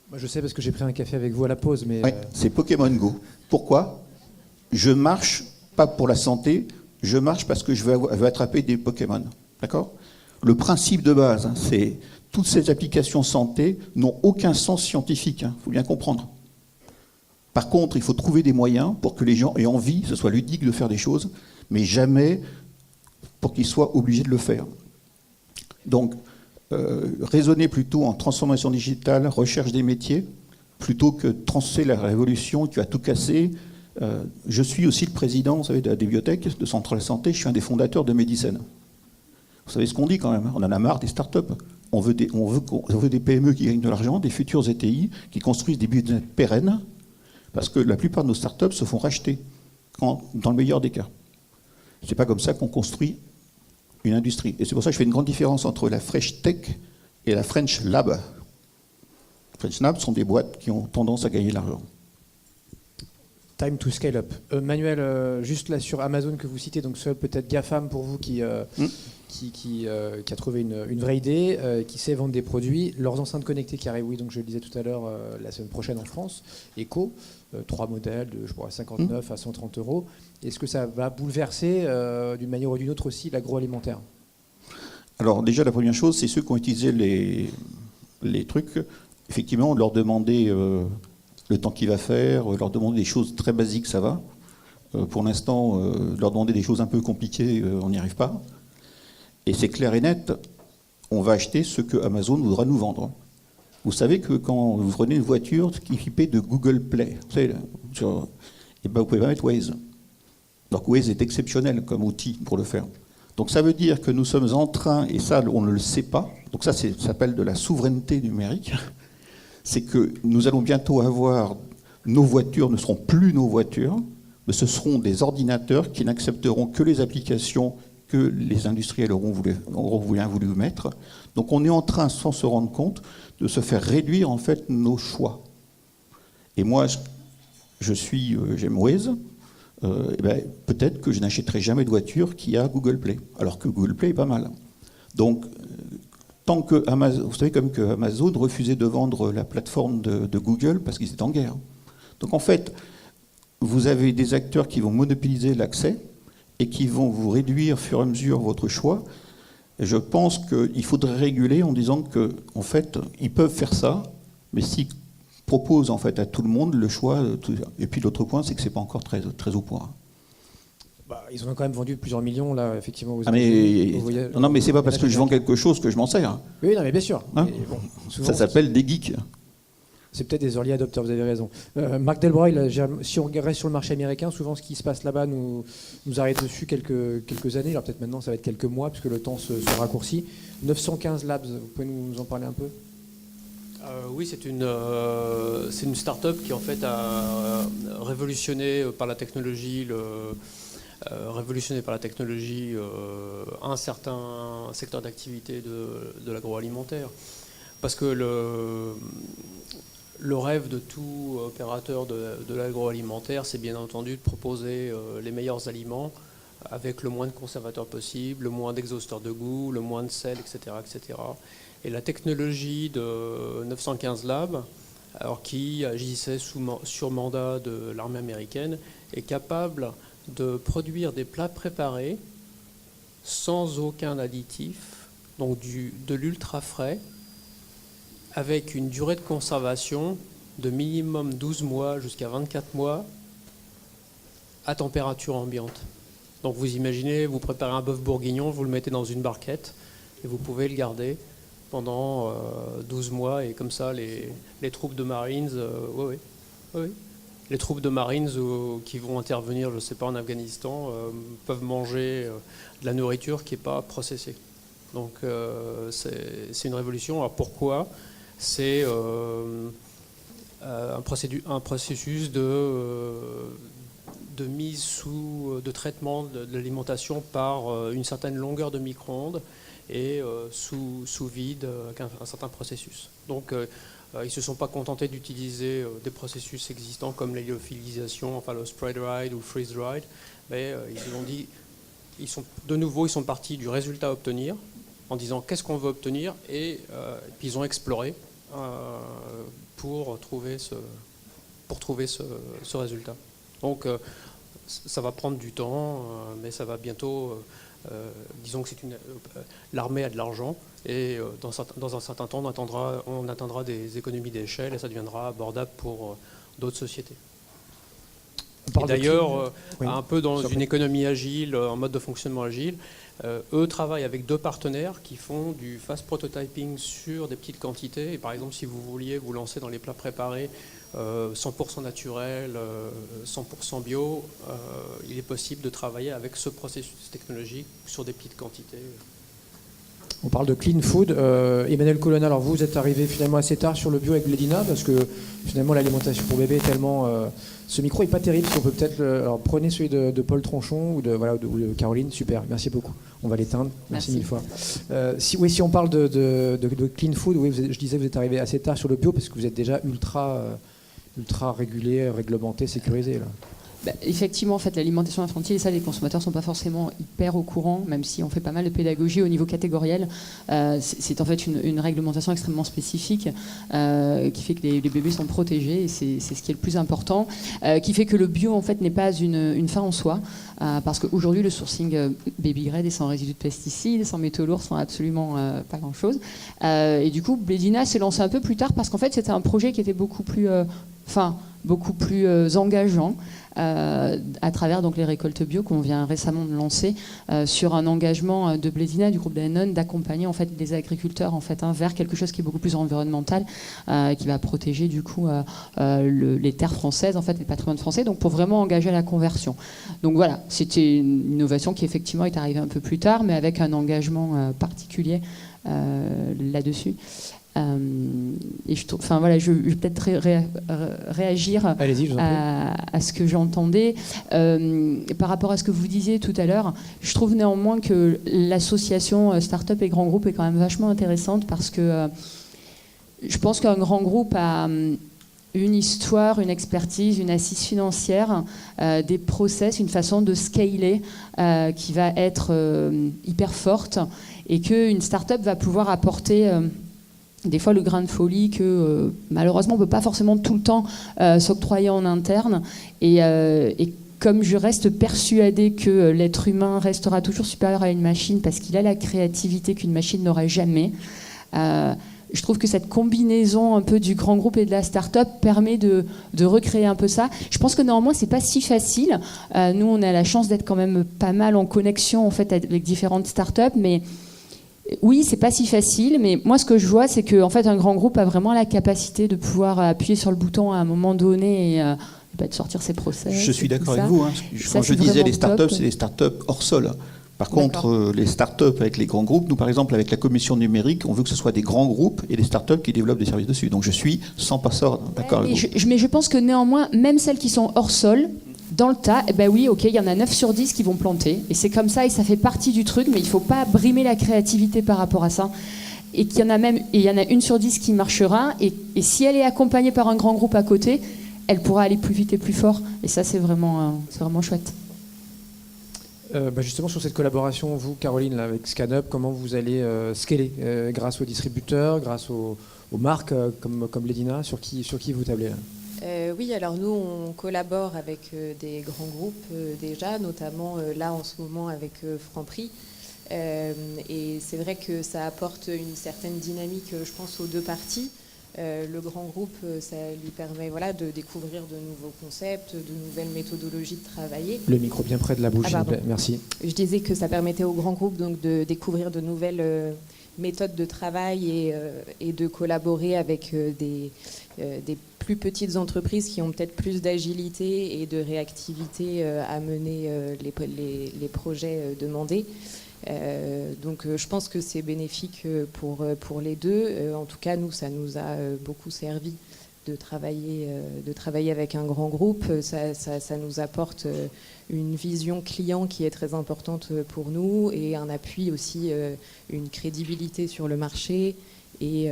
Speaker 1: Moi, je sais parce que j'ai pris un café avec vous à la pause, mais...
Speaker 7: Oui, c'est Pokémon Go. Pourquoi ? Je marche, pas pour la santé, je marche parce que je veux attraper des Pokémon. D'accord ? Le principe de base, c'est toutes ces applications santé n'ont aucun sens scientifique, il faut bien comprendre. Par contre, il faut trouver des moyens pour que les gens aient envie, que ce soit ludique de faire des choses, mais jamais pour qu'ils soient obligés de le faire. Donc, raisonner plutôt en transformation digitale, recherche des métiers, plutôt que de transcer la révolution qui va tout casser. Je suis aussi le président, vous savez, de la bibliothèque de Centrale Santé, je suis un des fondateurs de Medicine. Vous savez ce qu'on dit quand même, on en a marre des start-up. On veut des PME qui gagnent de l'argent, des futurs ETI qui construisent des business pérennes, parce que la plupart de nos start-up se font racheter, dans le meilleur des cas. C'est pas comme ça qu'on construit une industrie. Et c'est pour ça que je fais une grande différence entre la Fresh Tech et la French Lab. French Lab sont des boîtes qui ont tendance à gagner de l'argent.
Speaker 1: Time to scale up. Manuel, juste là sur Amazon que vous citez, donc seul peut-être GAFAM pour vous qui a trouvé une vraie idée, qui sait vendre des produits. Leurs enceintes connectées qui arrivent, oui, donc je le disais tout à l'heure, la semaine prochaine en France, Echo, 3 modèles de 59 à 130 euros. Est-ce que ça va bouleverser d'une manière ou d'une autre aussi l'agroalimentaire ?
Speaker 7: Alors déjà, la première chose, c'est ceux qui ont utilisé les trucs. Effectivement, leur demander le temps qu'il va faire, leur demander des choses très basiques, ça va. Pour l'instant, leur demander des choses un peu compliquées, on n'y arrive pas. Et c'est clair et net, on va acheter ce que Amazon voudra nous vendre. Vous savez que quand vous prenez une voiture qui est équipée de Google Play, vous savez, vous pouvez pas mettre Waze. Donc Waze est exceptionnel comme outil pour le faire. Donc ça veut dire que nous sommes en train, et ça on ne le sait pas, donc ça s'appelle de la souveraineté numérique, c'est que nous allons bientôt avoir, nos voitures ne seront plus nos voitures, mais ce seront des ordinateurs qui n'accepteront que les applications que les industriels auront voulu mettre. Donc on est en train, sans se rendre compte, de se faire réduire en fait nos choix. Et moi, j'aime Waze, peut-être que je n'achèterai jamais de voiture qui a Google Play, alors que Google Play est pas mal. Donc, tant que Amazon, vous savez comme que Amazon refusait de vendre la plateforme de Google parce qu'ils étaient en guerre. Donc en fait, vous avez des acteurs qui vont monopoliser l'accès et qui vont vous réduire au fur et à mesure votre choix. Et je pense qu'il faudrait réguler en disant qu'en fait, ils peuvent faire ça, mais s'ils proposent en fait à tout le monde le choix. Et puis l'autre point, c'est que c'est pas encore très au point.
Speaker 1: Ils en ont quand même vendu plusieurs millions, là, effectivement.
Speaker 7: Non, mais c'est pas parce que je vends quelque chose que je m'en sers.
Speaker 1: Oui, non, mais bien sûr.
Speaker 7: Hein,
Speaker 1: mais bon, souvent,
Speaker 7: ça s'appelle des geeks.
Speaker 1: C'est peut-être des early adopters, vous avez raison. Marc Delbreuil, si on reste sur le marché américain, souvent ce qui se passe là-bas nous arrête dessus quelques années. Alors peut-être maintenant, ça va être quelques mois, puisque le temps se raccourcit. 915 Labs, vous pouvez nous en parler un peu ?
Speaker 5: Oui, c'est une start-up qui en fait a révolutionné par la technologie un certain secteur d'activité de l'agroalimentaire. Parce que le rêve de tout opérateur de l'agroalimentaire, c'est bien entendu de proposer les meilleurs aliments avec le moins de conservateurs possible, le moins d'exhausteurs de goût, le moins de sel, etc., etc. Et la technologie de 915 Labs, alors qui agissait sur mandat de l'armée américaine, est capable de produire des plats préparés sans aucun additif, donc de l'ultra frais, avec une durée de conservation de minimum 12 mois jusqu'à 24 mois à température ambiante. Donc vous imaginez, vous préparez un bœuf bourguignon, vous le mettez dans une barquette et vous pouvez le garder pendant 12 mois, et comme ça les troupes de Marines, les troupes de Marines qui vont intervenir, je ne sais pas, en Afghanistan, peuvent manger de la nourriture qui n'est pas processée. Donc c'est une révolution. Alors pourquoi ? C'est un processus de mise de traitement de l'alimentation par une certaine longueur de micro-ondes et sous vide avec un certain processus. Donc ils ne se sont pas contentés d'utiliser des processus existants comme l'héliophilisation, enfin le spray-dried ou freeze-dried, mais ils ont dit, ils sont partis du résultat à obtenir en disant qu'est-ce qu'on veut obtenir, et puis ils ont exploré pour trouver ce résultat. Donc ça va prendre du temps, mais ça va bientôt. Disons que l'armée a de l'argent, et dans un certain temps, on atteindra des économies d'échelle et ça deviendra abordable pour d'autres sociétés. Et d'ailleurs, un peu dans une économie agile, en mode de fonctionnement agile, eux travaillent avec 2 partenaires qui font du fast prototyping sur des petites quantités. Et par exemple, si vous vouliez vous lancer dans les plats préparés 100% naturel, 100% bio, il est possible de travailler avec ce processus technologique sur des petites quantités.
Speaker 1: On parle de clean food. Emmanuel Colonna, alors vous êtes arrivé finalement assez tard sur le bio avec Blédina, parce que finalement l'alimentation pour bébé est tellement... ce micro n'est pas terrible, si on peut peut-être... Alors prenez celui de Paul Tronchon ou de Caroline, super, merci beaucoup. On va l'éteindre, merci 1000 fois. Si on parle de clean food, oui, je disais vous êtes arrivé assez tard sur le bio, parce que vous êtes déjà ultra régulé, réglementé, sécurisé là.
Speaker 2: Effectivement, en fait, l'alimentation infantile, ça, les consommateurs ne sont pas forcément hyper au courant, même si on fait pas mal de pédagogie au niveau catégoriel. C'est en fait une réglementation extrêmement spécifique qui fait que les bébés sont protégés, et c'est ce qui est le plus important, qui fait que le bio, en fait, n'est pas une fin en soi, parce qu'aujourd'hui, le sourcing baby grade est sans résidus de pesticides, sans métaux lourds, sans absolument pas grand-chose. Et du coup, Blédina s'est lancé un peu plus tard, parce qu'en fait, c'était un projet qui était beaucoup plus engageant, à travers donc les récoltes bio qu'on vient récemment de lancer, sur un engagement de Blédina, du groupe Danone, d'accompagner en fait les agriculteurs vers quelque chose qui est beaucoup plus environnemental, qui va protéger du coup les terres françaises, en fait, les patrimoines français, donc pour vraiment engager la conversion. Donc voilà, c'était une innovation qui effectivement est arrivée un peu plus tard, mais avec un engagement particulier là-dessus. Et je vais peut-être réagir à ce que j'entendais. Par rapport à ce que vous disiez tout à l'heure, je trouve néanmoins que l'association Startup et Grand Groupe est quand même vachement intéressante, parce que je pense qu'un grand groupe a une histoire, une expertise, une assise financière, des process, une façon de scaler qui va être hyper forte, et qu'une start-up va pouvoir apporter des fois le grain de folie que malheureusement on ne peut pas forcément tout le temps s'octroyer en interne, et comme je reste persuadée que l'être humain restera toujours supérieur à une machine parce qu'il a la créativité qu'une machine n'aurait jamais, je trouve que cette combinaison un peu du grand groupe et de la start-up permet de recréer un peu ça. Je pense que néanmoins, c'est pas si facile. Nous, on a la chance d'être quand même pas mal en connexion en fait, avec différentes start-up, mais oui, c'est pas si facile. Mais moi, ce que je vois, c'est qu'en fait, un grand groupe a vraiment la capacité de pouvoir appuyer sur le bouton à un moment donné et de sortir ses process.
Speaker 7: Je suis d'accord avec
Speaker 2: ça.
Speaker 7: vous. Quand je disais les startups,
Speaker 2: top.
Speaker 7: c'est les startups hors sol. Par contre, les startups avec les grands groupes, nous par exemple avec la commission numérique, on veut que ce soit des grands groupes et des startups qui développent des services dessus. Donc je suis 100% d'accord avec vous.
Speaker 2: Mais je pense que néanmoins, même celles qui sont hors sol, dans le tas, eh ben oui, ok, il y en a 9 sur 10 qui vont planter. Et c'est comme ça et ça fait partie du truc, mais il ne faut pas brimer la créativité par rapport à ça. Et qu'il y en a même, et il y en a 1 sur 10 qui marchera. Et si elle est accompagnée par un grand groupe à côté, elle pourra aller plus vite et plus fort. Et ça, c'est vraiment chouette.
Speaker 1: Justement, sur cette collaboration, vous, Caroline, là, avec ScanUp, comment vous allez scaler grâce aux distributeurs, grâce aux marques comme Ledina, sur qui vous tablez là?
Speaker 3: Oui, alors nous, on collabore avec des grands groupes déjà, notamment là en ce moment avec Franprix. Et c'est vrai que ça apporte une certaine dynamique, je pense, aux deux parties. Le grand groupe, ça lui permet de découvrir de nouveaux concepts, de nouvelles méthodologies de travailler.
Speaker 1: Le micro bien près de la bouche, s'il vous plaît. Merci.
Speaker 3: Je disais que ça permettait au grand groupe donc, de découvrir de nouvelles méthodes de travail et de collaborer avec des plus petites entreprises qui ont peut-être plus d'agilité et de réactivité à mener les projets demandés. Donc je pense que c'est bénéfique pour les deux. En tout cas, nous, ça nous a beaucoup servi de travailler avec un grand groupe. Ça nous apporte une vision client qui est très importante pour nous et un appui aussi, une crédibilité sur le marché. Et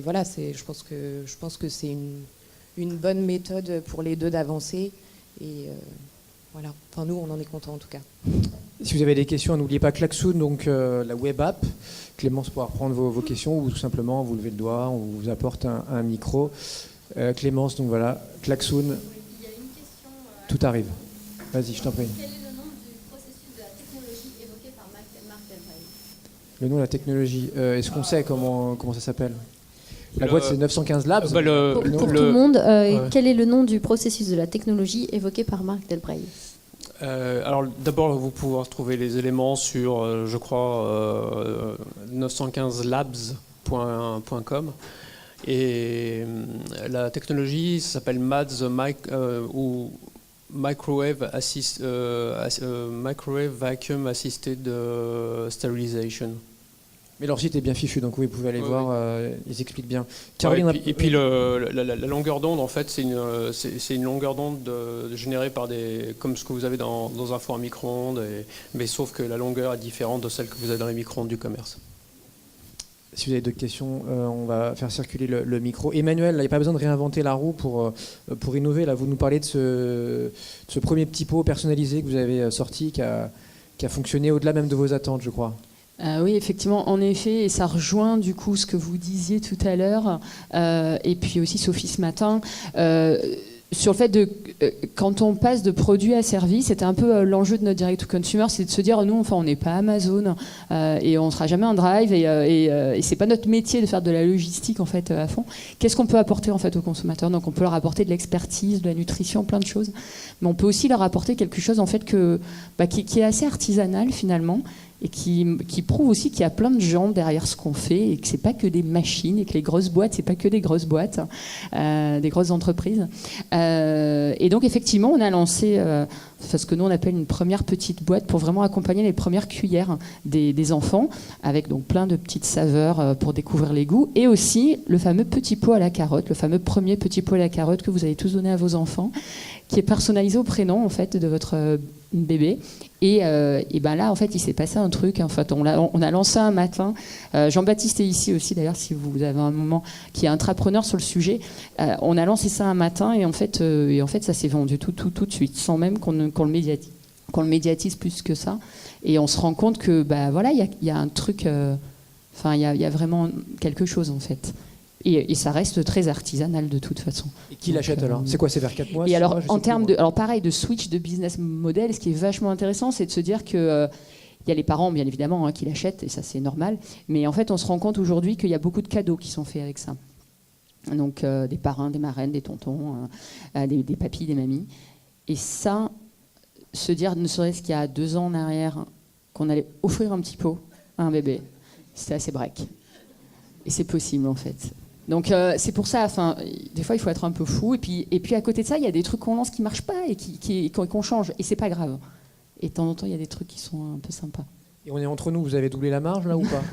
Speaker 3: voilà, je pense que c'est une bonne méthode pour les deux d'avancer. Et voilà. Enfin, nous, on en est contents en tout cas.
Speaker 1: Si vous avez des questions, n'oubliez pas Klaxoon, donc la web app. Clémence pourra prendre vos questions ou tout simplement vous levez le doigt, on vous apporte un micro. Clémence, donc voilà, Klaxoon.
Speaker 8: Il y a une question.
Speaker 1: Tout arrive. Vas-y, je t'en prie.
Speaker 8: Quel est le nom du processus de la technologie évoqué par Marc Delbrey?
Speaker 1: Le nom de la technologie, est-ce qu'on sait comment ça s'appelle? La boîte, c'est 915 Labs.
Speaker 8: Pour tout le monde, quel est le nom du processus de la technologie évoqué par Marc Delbrey?
Speaker 5: Alors d'abord, vous pouvez trouver les éléments sur, je crois, 915labs.com. Et la technologie s'appelle MADS ou Microwave Vacuum Assisted Sterilization.
Speaker 1: Mais leur site est bien fichu, donc oui, vous pouvez aller voir, ils expliquent bien.
Speaker 5: Caroline, et puis la longueur d'onde, en fait, c'est une longueur d'onde générée par comme ce que vous avez dans un four à micro-ondes, mais sauf que la longueur est différente de celle que vous avez dans les micro-ondes du commerce.
Speaker 1: Si vous avez d'autres questions, on va faire circuler le micro. Emmanuel, il n'y a pas besoin de réinventer la roue pour innover. Là, vous nous parlez de ce premier petit pot personnalisé que vous avez sorti, qui a fonctionné au-delà même de vos attentes, je crois.
Speaker 2: Oui, effectivement, en effet, et ça rejoint du coup ce que vous disiez tout à l'heure, et puis aussi Sophie ce matin, sur le fait de quand on passe de produit à service, c'était un peu l'enjeu de notre direct to consumer, c'est de se dire nous, enfin, on n'est pas Amazon et on sera jamais un Drive et c'est pas notre métier de faire de la logistique en fait à fond. Qu'est-ce qu'on peut apporter en fait aux consommateurs? Donc on peut leur apporter de l'expertise, de la nutrition, plein de choses, mais on peut aussi leur apporter quelque chose en fait qui est assez artisanal finalement. Et qui prouve aussi qu'il y a plein de gens derrière ce qu'on fait et que c'est pas que des machines et que les grosses boîtes, c'est pas que des grosses boîtes, des grosses entreprises. Et donc effectivement, on a lancé ce que nous on appelle une première petite boîte pour vraiment accompagner les premières cuillères des enfants, avec donc plein de petites saveurs pour découvrir les goûts, et aussi le fameux petit pot à la carotte, le fameux premier petit pot à la carotte que vous allez tous donner à vos enfants, qui est personnalisé au prénom en fait de votre bébé. Et ben là, en fait, il s'est passé un truc. En fait, on a lancé un matin. Jean-Baptiste est ici aussi, d'ailleurs, si vous avez un moment, qui est intrapreneur sur le sujet. On a lancé ça un matin et en fait, ça s'est vendu tout de suite, sans même qu'on le médiatise plus que ça. Et on se rend compte que, voilà, il y a un truc. Il y a vraiment quelque chose en fait. Et ça reste très artisanal de toute façon.
Speaker 1: Et qui l'achète alors? C'est quoi, c'est vers 4 mois?
Speaker 2: Et alors,
Speaker 1: mois,
Speaker 2: en termes alors pareil, de switch de business model, ce qui est vachement intéressant, c'est de se dire que il y a les parents, bien évidemment, qui l'achètent, et ça c'est normal. Mais en fait, on se rend compte aujourd'hui qu'il y a beaucoup de cadeaux qui sont faits avec ça. Donc des parrains, des marraines, des tontons, des papis, des mamies. Et ça, se dire, ne serait-ce qu'il y a 2 ans en arrière, qu'on allait offrir un petit pot à un bébé, c'était assez break. Et c'est possible en fait. Donc c'est pour ça, des fois il faut être un peu fou. Et puis à côté de ça, il y a des trucs qu'on lance qui ne marchent pas et qu'on change. Et c'est pas grave. Et de temps en temps, il y a des trucs qui sont un peu sympas.
Speaker 1: Et on est entre nous, vous avez doublé la marge là ou pas?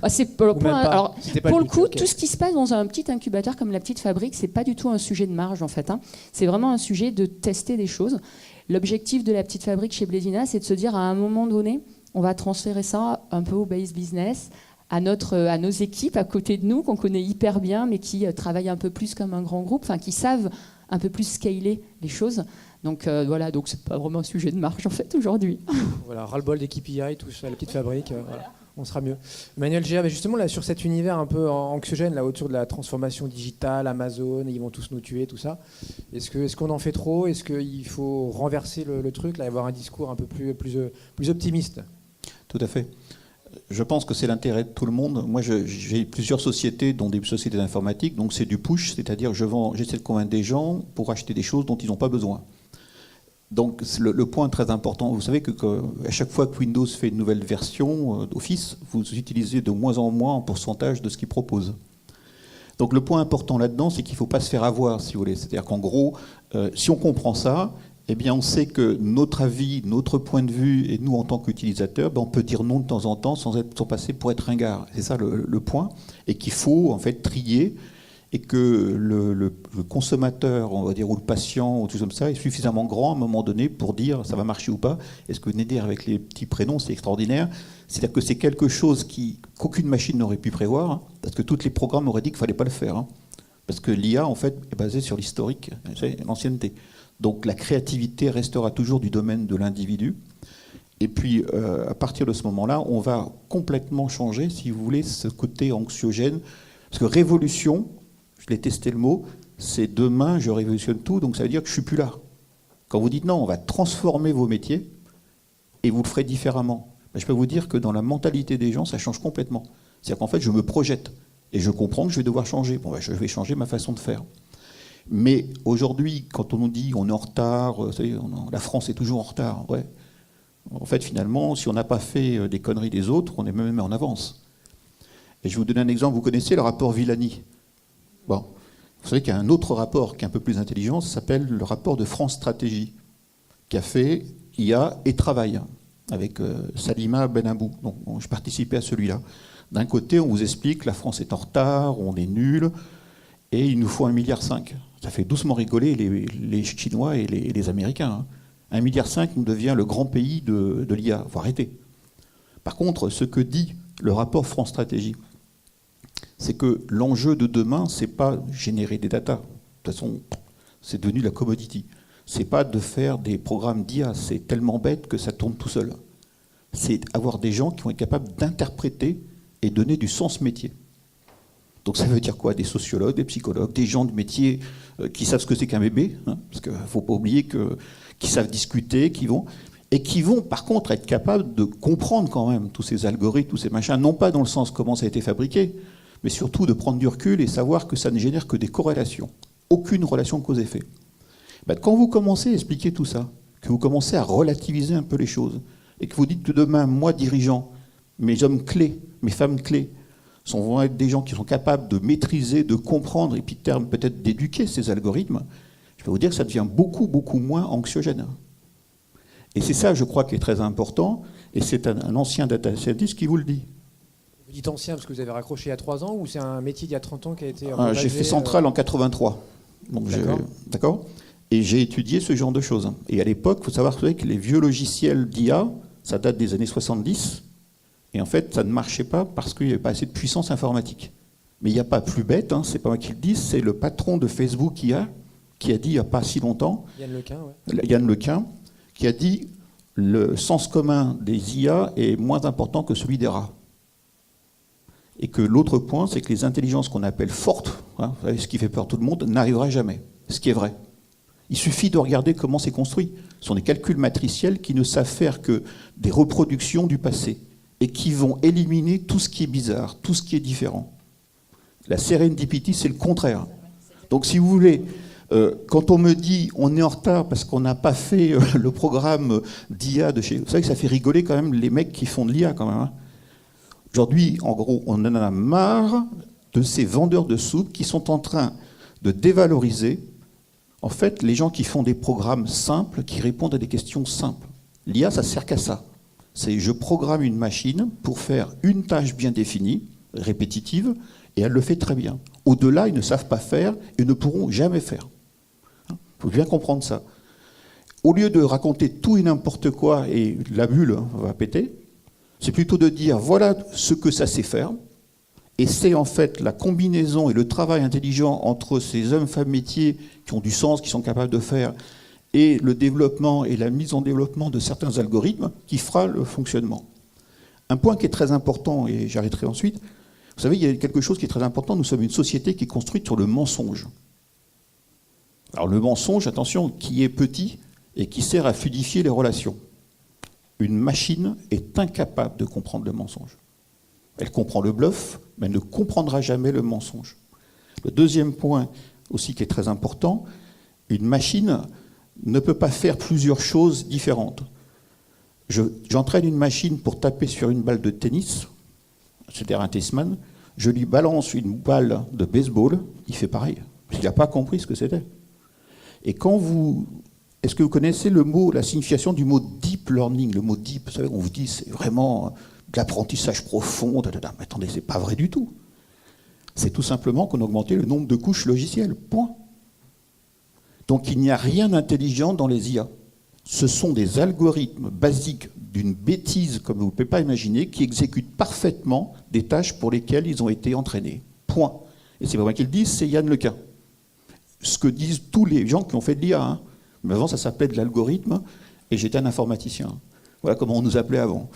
Speaker 2: Alors, pour le coup, tout ce qui se passe dans un petit incubateur comme la petite fabrique, c'est pas du tout un sujet de marge en fait. C'est vraiment un sujet de tester des choses. L'objectif de la petite fabrique chez Blédina, c'est de se dire à un moment donné, on va transférer ça un peu au base business, à nos équipes à côté de nous, qu'on connaît hyper bien, mais qui travaillent un peu plus comme un grand groupe, qui savent un peu plus scaler les choses. Donc voilà, donc c'est pas vraiment un sujet de marge en fait aujourd'hui.
Speaker 1: Voilà, ras-le-bol des KPI, tout ça, la petite fabrique, voilà, on sera mieux. Manuel Géa, mais justement là sur cet univers un peu anxiogène là autour de la transformation digitale, Amazon, ils vont tous nous tuer, tout ça. Est-ce qu'on en fait trop? Est-ce qu'il faut renverser le truc, là, avoir un discours un peu plus optimiste?
Speaker 7: Tout à fait. Je pense que c'est l'intérêt de tout le monde. Moi, j'ai plusieurs sociétés, dont des sociétés d'informatique, donc c'est du push, c'est-à-dire j'essaie de convaincre des gens pour acheter des choses dont ils n'ont pas besoin. Donc le point très important, vous savez qu'à chaque fois que Windows fait une nouvelle version d'Office, vous utilisez de moins en moins en pourcentage de ce qu'il propose. Donc le point important là-dedans, c'est qu'il ne faut pas se faire avoir, si vous voulez. C'est-à-dire qu'en gros, si on comprend ça, eh bien on sait que notre avis, notre point de vue, et nous en tant qu'utilisateurs, on peut dire non de temps en temps sans passer pour être ringard. C'est ça le point. Et qu'il faut en fait trier, et que le consommateur, on va dire, ou le patient, ou tout comme ça, est suffisamment grand à un moment donné pour dire ça va marcher ou pas. Est-ce que Neder avec les petits prénoms, c'est extraordinaire. C'est-à-dire que c'est quelque chose qu'aucune machine n'aurait pu prévoir, parce que tous les programmes auraient dit qu'il ne fallait pas le faire. Parce que l'IA, en fait, est basée sur l'historique, l'ancienneté. Donc la créativité restera toujours du domaine de l'individu. Et puis, à partir de ce moment-là, on va complètement changer, si vous voulez, ce côté anxiogène. Parce que révolution, je l'ai testé le mot, c'est demain, je révolutionne tout, donc ça veut dire que je ne suis plus là. Quand vous dites non, on va transformer vos métiers, et vous le ferez différemment. Je peux vous dire que dans la mentalité des gens, ça change complètement. C'est-à-dire qu'en fait, je me projette, et je comprends que je vais devoir changer. Je vais changer ma façon de faire. Mais aujourd'hui, quand on nous dit on est en retard, vous savez, la France est toujours en retard, ouais. En fait, finalement, si on n'a pas fait des conneries des autres, on est même en avance. Et je vais vous donner un exemple. Vous connaissez le rapport Villani? Bon, vous savez qu'il y a un autre rapport qui est un peu plus intelligent, ça s'appelle le rapport de France Stratégie, qui a fait IA et travail, avec Salima Benabou. Donc, je participais à celui-là. D'un côté, on vous explique que la France est en retard, on est nul, et il nous faut 1,5 milliard. Ça fait doucement rigoler les Chinois et les Américains. 1,5 milliard nous devient le grand pays de l'IA. Il faut arrêter. Par contre, ce que dit le rapport France Stratégie, c'est que l'enjeu de demain, ce n'est pas générer des datas. De toute façon, c'est devenu la commodity. Ce n'est pas de faire des programmes d'IA. C'est tellement bête que ça tourne tout seul. C'est avoir des gens qui vont être capables d'interpréter et donner du sens métier. Donc ça veut dire quoi? Des sociologues, des psychologues, des gens du métier qui savent ce que c'est qu'un bébé, parce qu'il ne faut pas oublier qu'ils savent discuter, qui vont par contre être capables de comprendre quand même tous ces algorithmes, tous ces machins, non pas dans le sens comment ça a été fabriqué, mais surtout de prendre du recul et savoir que ça ne génère que des corrélations, aucune relation cause-effet. Quand vous commencez à expliquer tout ça, que vous commencez à relativiser un peu les choses, et que vous dites que demain, moi dirigeant, mes hommes clés, mes femmes clés, vont être des gens qui sont capables de maîtriser, de comprendre, et puis peut-être d'éduquer ces algorithmes, je peux vous dire que ça devient beaucoup, beaucoup moins anxiogène. Et c'est ça, je crois, qui est très important, et c'est un ancien data scientist qui vous le dit.
Speaker 1: Vous dites ancien parce que vous avez raccroché il y a 3 ans, ou c'est un métier d'il y a 30 ans qui a été...
Speaker 7: J'ai fait Centrale en 83. Donc d'accord. Et j'ai étudié ce genre de choses. Et à l'époque, il faut savoir que les vieux logiciels d'IA, ça date des années 70, et en fait, ça ne marchait pas parce qu'il n'y avait pas assez de puissance informatique. Mais il n'y a pas plus bête, c'est pas moi qui le dis, c'est le patron de Facebook IA qui a dit il n'y a pas si longtemps, Yann Lequin, qui a dit le sens commun des IA est moins important que celui des rats. Et que l'autre point, c'est que les intelligences qu'on appelle fortes, hein, vous savez, ce qui fait peur à tout le monde, n'arrivera jamais. Ce qui est vrai. Il suffit de regarder comment c'est construit. Ce sont des calculs matriciels qui ne savent faire que des reproductions du passé et qui vont éliminer tout ce qui est bizarre, tout ce qui est différent. La serendipity, c'est le contraire. Donc si vous voulez, quand on me dit on est en retard parce qu'on n'a pas fait le programme d'IA de chez... Vous savez que ça fait rigoler quand même les mecs qui font de l'IA quand même. Hein. Aujourd'hui, en gros, on en a marre de ces vendeurs de soupe qui sont en train de dévaloriser en fait les gens qui font des programmes simples, qui répondent à des questions simples. L'IA, ça sert qu'à ça. C'est je programme une machine pour faire une tâche bien définie, répétitive, et elle le fait très bien. Au-delà, ils ne savent pas faire et ne pourront jamais faire. Il faut bien comprendre ça. Au lieu de raconter tout et n'importe quoi et la bulle va péter, c'est plutôt de dire voilà ce que ça sait faire. Et c'est en fait la combinaison et le travail intelligent entre ces hommes, femmes, métiers qui ont du sens, qui sont capables de faire, et le développement et la mise en développement de certains algorithmes qui fera le fonctionnement. Un point qui est très important, et j'arrêterai ensuite, vous savez, il y a quelque chose qui est très important, nous sommes une société qui est construite sur le mensonge. Alors le mensonge, attention, qui est petit et qui sert à fluidifier les relations. Une machine est incapable de comprendre le mensonge. Elle comprend le bluff, mais elle ne comprendra jamais le mensonge. Le deuxième point aussi qui est très important, une machine ne peut pas faire plusieurs choses différentes. J'entraîne une machine pour taper sur une balle de tennis, c'est-à-dire un tennisman, je lui balance une balle de baseball, il fait pareil. Il n'a pas compris ce que c'était. Et quand vous... Est-ce que vous connaissez le mot, la signification du mot deep learning? Le mot deep, vous savez, on vous dit c'est vraiment de l'apprentissage profond. Mais attendez, c'est pas vrai du tout. C'est tout simplement qu'on a augmenté le nombre de couches logicielles. Point. Donc il n'y a rien d'intelligent dans les IA. Ce sont des algorithmes basiques d'une bêtise, comme vous ne pouvez pas imaginer, qui exécutent parfaitement des tâches pour lesquelles ils ont été entraînés. Point. Et c'est pas moi qui le dis, c'est Yann Lequin. Ce que disent tous les gens qui ont fait de l'IA. Hein. Mais avant, ça s'appelait de l'algorithme, et j'étais un informaticien. Voilà comment on nous appelait avant.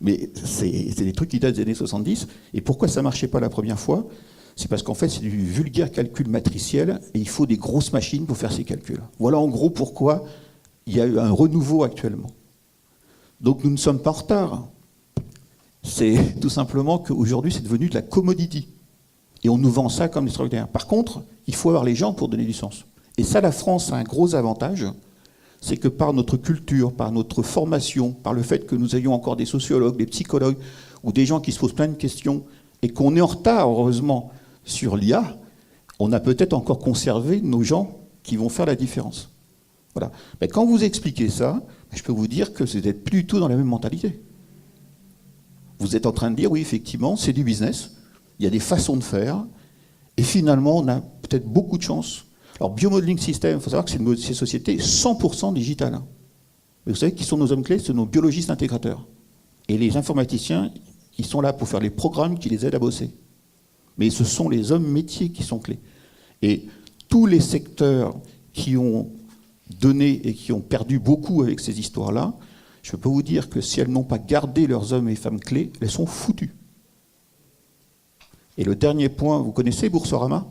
Speaker 7: Mais c'est des trucs qui datent des années 70. Et pourquoi ça ne marchait pas la première fois? C'est parce qu'en fait, c'est du vulgaire calcul matriciel, et il faut des grosses machines pour faire ces calculs. Voilà en gros pourquoi il y a eu un renouveau actuellement. Donc nous ne sommes pas en retard. C'est tout simplement qu'aujourd'hui, c'est devenu de la commodity. Et on nous vend ça comme extraordinaire. Par contre, il faut avoir les gens pour donner du sens. Et ça, la France a un gros avantage, c'est que par notre culture, par notre formation, par le fait que nous ayons encore des sociologues, des psychologues, ou des gens qui se posent plein de questions, et qu'on est en retard, heureusement, sur l'IA, on a peut-être encore conservé nos gens qui vont faire la différence. Voilà. Mais quand vous expliquez ça, je peux vous dire que vous n'êtes plus du tout dans la même mentalité. Vous êtes en train de dire, oui, effectivement, c'est du business, il y a des façons de faire, et finalement, on a peut-être beaucoup de chance. Alors, Biomodeling System, il faut savoir que c'est une société 100% digitale. Mais vous savez qui sont nos hommes clés? Ce sont nos biologistes intégrateurs. Et les informaticiens, ils sont là pour faire les programmes qui les aident à bosser. Mais ce sont les hommes métiers qui sont clés. Et tous les secteurs qui ont donné et qui ont perdu beaucoup avec ces histoires-là, je peux vous dire que si elles n'ont pas gardé leurs hommes et femmes clés, elles sont foutues. Et le dernier point, vous connaissez Boursorama?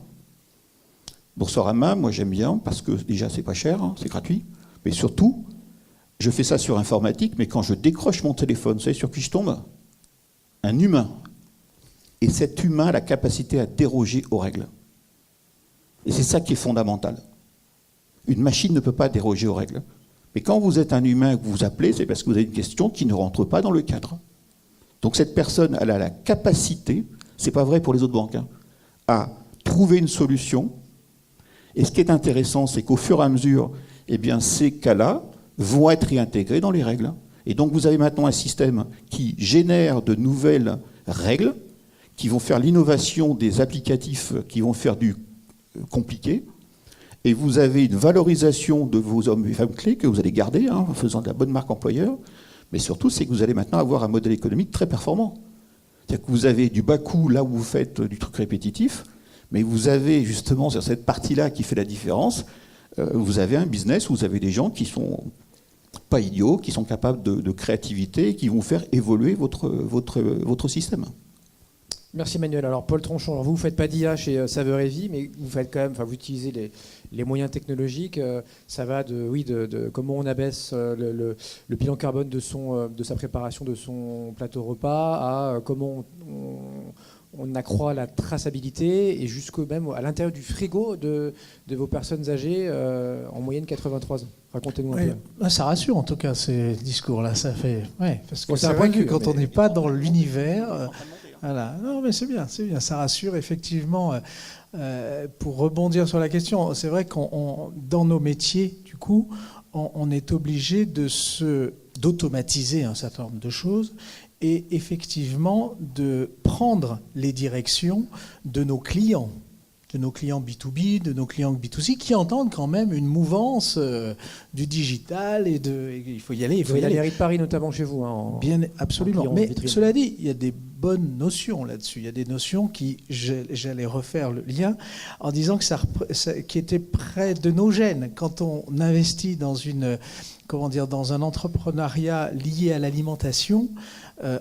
Speaker 7: Boursorama, moi j'aime bien parce que déjà c'est pas cher, hein, c'est gratuit, mais surtout, je fais ça sur informatique, mais quand je décroche mon téléphone, vous savez sur qui je tombe? Un humain. Et cet humain a la capacité à déroger aux règles. Et c'est ça qui est fondamental. Une machine ne peut pas déroger aux règles. Mais quand vous êtes un humain et que vous vous appelez, c'est parce que vous avez une question qui ne rentre pas dans le cadre. Donc cette personne, elle a la capacité, c'est pas vrai pour les autres banques, hein, à trouver une solution. Et ce qui est intéressant, c'est qu'au fur et à mesure, eh bien, ces cas-là vont être réintégrés dans les règles. Et donc vous avez maintenant un système qui génère de nouvelles règles, qui vont faire l'innovation des applicatifs qui vont faire du compliqué. Et vous avez une valorisation de vos hommes et femmes clés que vous allez garder, hein, en faisant de la bonne marque employeur. Mais surtout, c'est que vous allez maintenant avoir un modèle économique très performant. C'est-à-dire que vous avez du bas coût là où vous faites du truc répétitif, mais vous avez justement sur cette partie-là qui fait la différence, vous avez un business où vous avez des gens qui sont pas idiots, qui sont capables de créativité et qui vont faire évoluer votre système.
Speaker 1: Merci Manuel. Alors Paul Tronchon, alors vous ne faites pas d'IA chez Saveur et Vie, mais vous faites quand même, vous utilisez les moyens technologiques. Ça va de comment on abaisse le bilan carbone de sa préparation de son plateau repas à comment on accroît la traçabilité et jusqu'au même à l'intérieur du frigo de vos personnes âgées, en moyenne 83 ans. Racontez-nous un peu.
Speaker 4: Ça rassure en tout cas ces discours-là. Ça fait, parce que
Speaker 1: Bon,
Speaker 4: c'est vrai que quand on n'est pas dans l'univers, voilà. Non, mais c'est bien, ça rassure effectivement. Pour rebondir sur la question, c'est vrai qu'on dans nos métiers, du coup, on est obligé d'automatiser un certain nombre de choses. Et effectivement de prendre les directions de nos clients B2B, de nos clients B2C, qui entendent quand même une mouvance du digital il faut y aller.
Speaker 1: Il y a les de Paris notamment chez vous.
Speaker 4: Bien, absolument. Mais cela dit, il y a des bonnes notions là-dessus. Il y a des notions qui, j'allais refaire le lien en disant que qui était près de nos gènes. Quand on investit dans dans un entrepreneuriat lié à l'alimentation,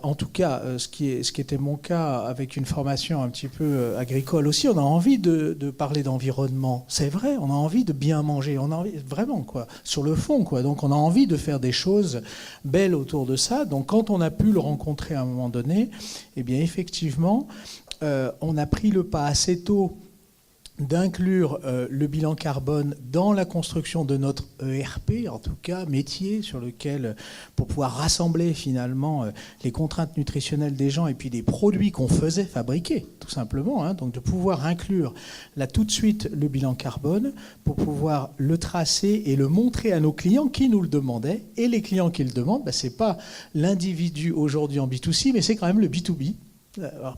Speaker 4: en tout cas, ce qui était mon cas avec une formation un petit peu agricole aussi, on a envie de parler d'environnement. C'est vrai, on a envie de bien manger, on a envie, vraiment, quoi, sur le fond, quoi. Donc on a envie de faire des choses belles autour de ça. Donc quand on a pu le rencontrer à un moment donné, eh bien effectivement, on a pris le pas assez tôt d'inclure le bilan carbone dans la construction de notre ERP, en tout cas métier, sur lequel, pour pouvoir rassembler finalement les contraintes nutritionnelles des gens et puis des produits qu'on faisait fabriquer, tout simplement. Donc de pouvoir inclure là tout de suite le bilan carbone pour pouvoir le tracer et le montrer à nos clients qui nous le demandaient. Et les clients qui le demandent, c'est pas l'individu aujourd'hui en B2C, mais c'est quand même le B2B.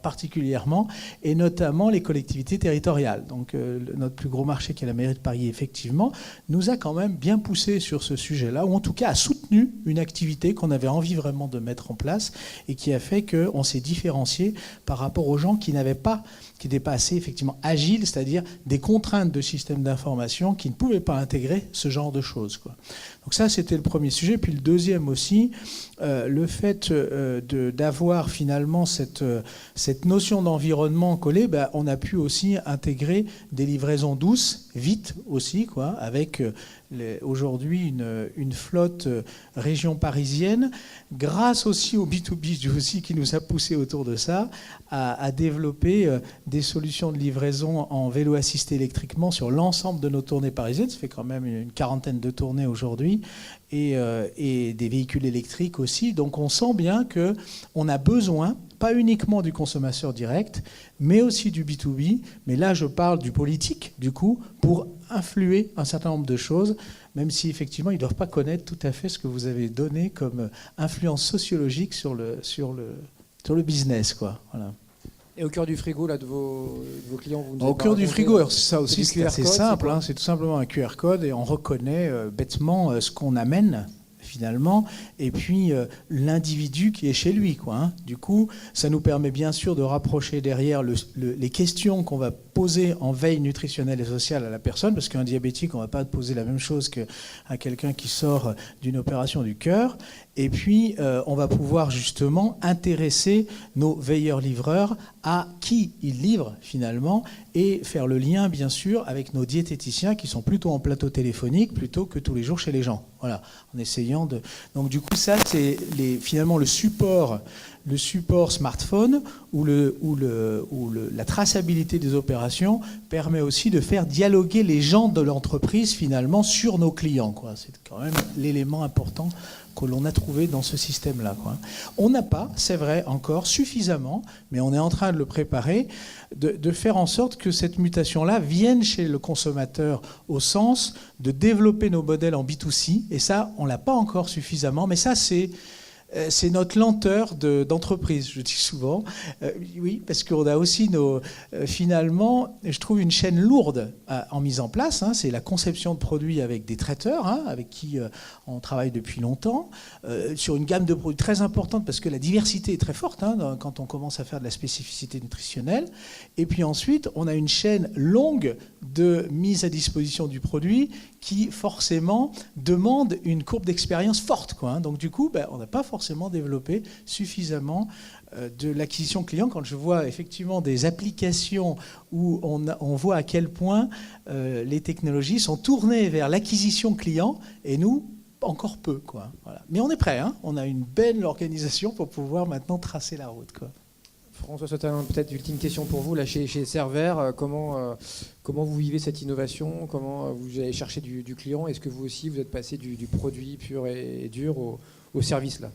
Speaker 4: Particulièrement, et notamment les collectivités territoriales. Donc notre plus gros marché, qui est la mairie de Paris, effectivement, nous a quand même bien poussé sur ce sujet-là, ou en tout cas a soutenu une activité qu'on avait envie vraiment de mettre en place et qui a fait qu'on s'est différencié par rapport aux gens qui n'étaient pas assez effectivement agiles, c'est-à-dire des contraintes de système d'information qui ne pouvaient pas intégrer ce genre de choses, quoi. Donc ça, c'était le premier sujet. Puis le deuxième aussi, le fait d'avoir finalement cette notion d'environnement collée, on a pu aussi intégrer des livraisons douces, vite aussi, quoi, avec aujourd'hui une flotte région parisienne, grâce aussi au B2B aussi qui nous a poussé autour de ça, à développer des solutions de livraison en vélo assisté électriquement sur l'ensemble de nos tournées parisiennes. Ça fait quand même une quarantaine de tournées aujourd'hui, et des véhicules électriques aussi. Donc on sent bien qu'on a besoin, pas uniquement du consommateur direct, mais aussi du B2B. Mais là, je parle du politique, du coup, pour influer un certain nombre de choses, même si effectivement, ils ne doivent pas connaître tout à fait ce que vous avez donné comme influence sociologique sur le business, quoi. Voilà.
Speaker 1: Et au cœur du frigo là, de vos clients, vous nous
Speaker 4: au cœur du frigo, alors ça aussi
Speaker 1: c'est
Speaker 4: assez simple, c'est tout simplement un QR code et on reconnaît bêtement ce qu'on amène finalement, et puis l'individu qui est chez lui, quoi. Du coup, ça nous permet bien sûr de rapprocher derrière les questions qu'on va poser en veille nutritionnelle et sociale à la personne, parce qu'un diabétique, on ne va pas poser la même chose qu'à quelqu'un qui sort d'une opération du cœur. Et puis, on va pouvoir justement intéresser nos veilleurs-livreurs à qui ils livrent finalement, et faire le lien, bien sûr, avec nos diététiciens qui sont plutôt en plateau téléphonique plutôt que tous les jours chez les gens. Voilà, en essayant de... Donc du coup, ça, c'est finalement le support smartphone où la traçabilité des opérations permet aussi de faire dialoguer les gens de l'entreprise finalement sur nos clients, quoi. C'est quand même l'élément important que l'on a trouvé dans ce système-là, quoi. On n'a pas, c'est vrai, encore suffisamment, mais on est en train de le préparer, de faire en sorte que cette mutation-là vienne chez le consommateur au sens de développer nos modèles en B2C. Et ça, on ne l'a pas encore suffisamment, mais ça, c'est notre lenteur d'entreprise, je dis souvent. Oui, parce qu'on a aussi finalement, je trouve une chaîne lourde en mise en place. C'est la conception de produits avec des traiteurs, avec qui on travaille depuis longtemps, sur une gamme de produits très importante, parce que la diversité est très forte quand on commence à faire de la spécificité nutritionnelle. Et puis ensuite, on a une chaîne longue de mise à disposition du produit qui forcément demande une courbe d'expérience forte, quoi. Donc du coup, on n'a pas forcément forcément développé suffisamment de l'acquisition client. Quand je vois effectivement des applications où on voit à quel point les technologies sont tournées vers l'acquisition client, et nous, encore peu, quoi. Voilà. Mais on est prêt, hein, on a une belle organisation pour pouvoir maintenant tracer la route, quoi.
Speaker 1: François Sotalin, peut-être ultime question pour vous. Là, chez Server, comment vous vivez cette innovation? Comment vous allez chercher du client? Est-ce que vous aussi, vous êtes passé du produit pur et dur au service là?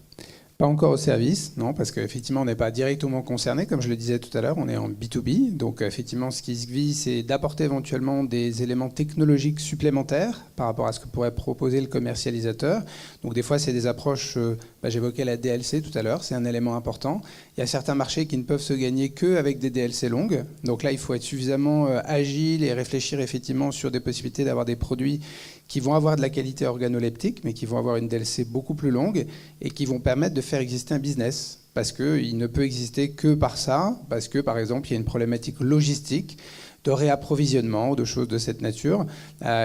Speaker 6: Pas encore au service, non, parce qu'effectivement, on n'est pas directement concerné, comme je le disais tout à l'heure, on est en B2B. Donc, effectivement, ce qui se vit, c'est d'apporter éventuellement des éléments technologiques supplémentaires par rapport à ce que pourrait proposer le commercialisateur. Donc, des fois, c'est des approches, j'évoquais la DLC tout à l'heure, c'est un élément important. Il y a certains marchés qui ne peuvent se gagner qu'avec des DLC longues. Donc là, il faut être suffisamment agile et réfléchir effectivement sur des possibilités d'avoir des produits qui vont avoir de la qualité organoleptique, mais qui vont avoir une DLC beaucoup plus longue et qui vont permettre de faire exister un business. Parce qu'il ne peut exister que par ça, parce que, par exemple, il y a une problématique logistique de réapprovisionnement ou de choses de cette nature.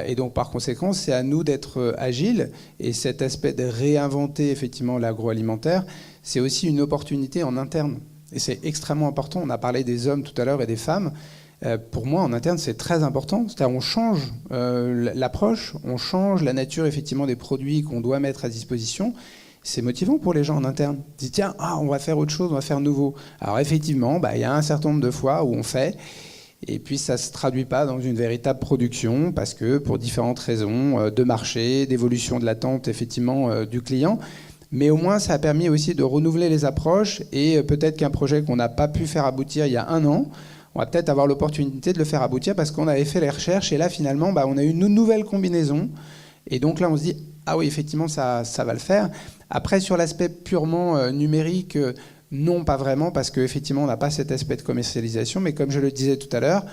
Speaker 6: Et donc, par conséquent, c'est à nous d'être agiles. Et cet aspect de réinventer, effectivement, l'agroalimentaire, c'est aussi une opportunité en interne. Et c'est extrêmement important. On a parlé des hommes tout à l'heure et des femmes. Pour moi, en interne, c'est très important. C'est-à-dire, on change l'approche, on change la nature, effectivement, des produits qu'on doit mettre à disposition. C'est motivant pour les gens en interne. Ils disent, tiens, on va faire autre chose, on va faire nouveau. Alors, effectivement, il y a un certain nombre de fois où on fait, et puis ça ne se traduit pas dans une véritable production, parce que pour différentes raisons de marché, d'évolution de l'attente, effectivement, du client. Mais au moins, ça a permis aussi de renouveler les approches, et peut-être qu'un projet qu'on n'a pas pu faire aboutir il y a 1 an, on va peut-être avoir l'opportunité de le faire aboutir parce qu'on avait fait les recherches, et là, finalement, on a eu une nouvelle combinaison. Et donc là, on se dit, ah oui, effectivement, ça va le faire. Après, sur l'aspect purement numérique, non, pas vraiment, parce qu'effectivement, on n'a pas cet aspect de commercialisation. Mais comme je le disais tout à l'heure,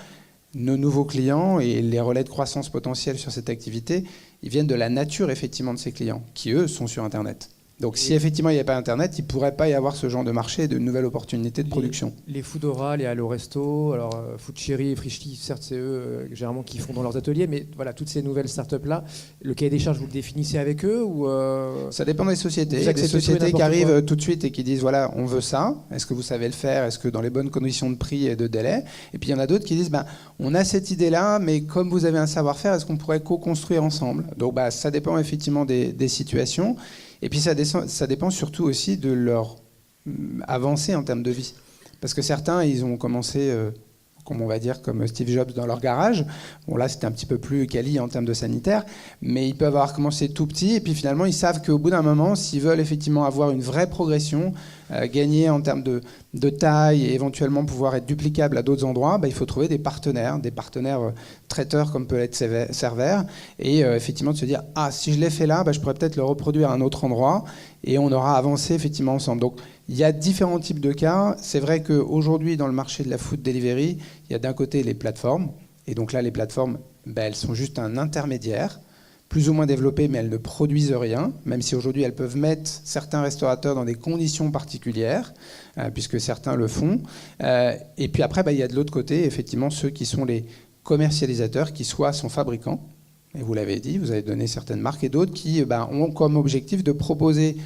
Speaker 6: nos nouveaux clients et les relais de croissance potentiels sur cette activité, ils viennent de la nature, effectivement, de ces clients, qui, eux, sont sur Internet. Donc, si effectivement il n'y avait pas Internet, il ne pourrait pas y avoir ce genre de marché et de nouvelles opportunités de production.
Speaker 1: Les Foodora, les Allo Resto, alors Food Cherry et Frischti, certes, c'est eux généralement qui font dans leurs ateliers, mais voilà, toutes ces nouvelles startups-là, le cahier des charges, vous le définissez avec eux ou
Speaker 6: Ça dépend des sociétés. Il y a des sociétés qui arrivent tout de suite et qui disent voilà, on veut ça. Est-ce que vous savez le faire? Est-ce que dans les bonnes conditions de prix et de délai? Et puis il y en a d'autres qui disent on a cette idée-là, mais comme vous avez un savoir-faire, est-ce qu'on pourrait co-construire ensemble? Donc ça dépend effectivement des situations. Et puis ça dépend surtout aussi de leur avancée en termes de vie. Parce que certains, ils ont commencé, comme Steve Jobs dans leur garage. Bon, là, c'était un petit peu plus quali en termes de sanitaire. Mais ils peuvent avoir commencé tout petit. Et puis finalement, ils savent qu'au bout d'un moment, s'ils veulent effectivement avoir une vraie progression, gagner en termes de taille et éventuellement pouvoir être duplicable à d'autres endroits, il faut trouver des partenaires traiteurs comme peut être Server, et effectivement de se dire si je l'ai fait là, je pourrais peut-être le reproduire à un autre endroit, et on aura avancé effectivement ensemble. Donc il y a différents types de cas. C'est vrai qu'aujourd'hui dans le marché de la food delivery, il y a d'un côté les plateformes, et donc là les plateformes, elles sont juste un intermédiaire, plus ou moins développées, mais elles ne produisent rien, même si aujourd'hui elles peuvent mettre certains restaurateurs dans des conditions particulières, puisque certains le font. Et puis après, il y a de l'autre côté, effectivement, ceux qui sont les commercialisateurs, qui soit sont fabricants, et vous l'avez dit, vous avez donné certaines marques, et d'autres qui ont comme objectif de proposer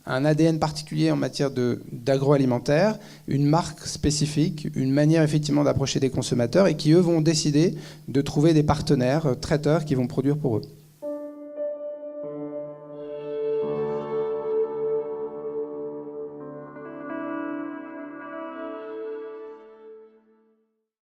Speaker 6: un ADN particulier en matière d'agroalimentaire, une marque spécifique, une manière effectivement d'approcher des consommateurs, et qui, eux, vont décider de trouver des partenaires traiteurs qui vont produire pour eux.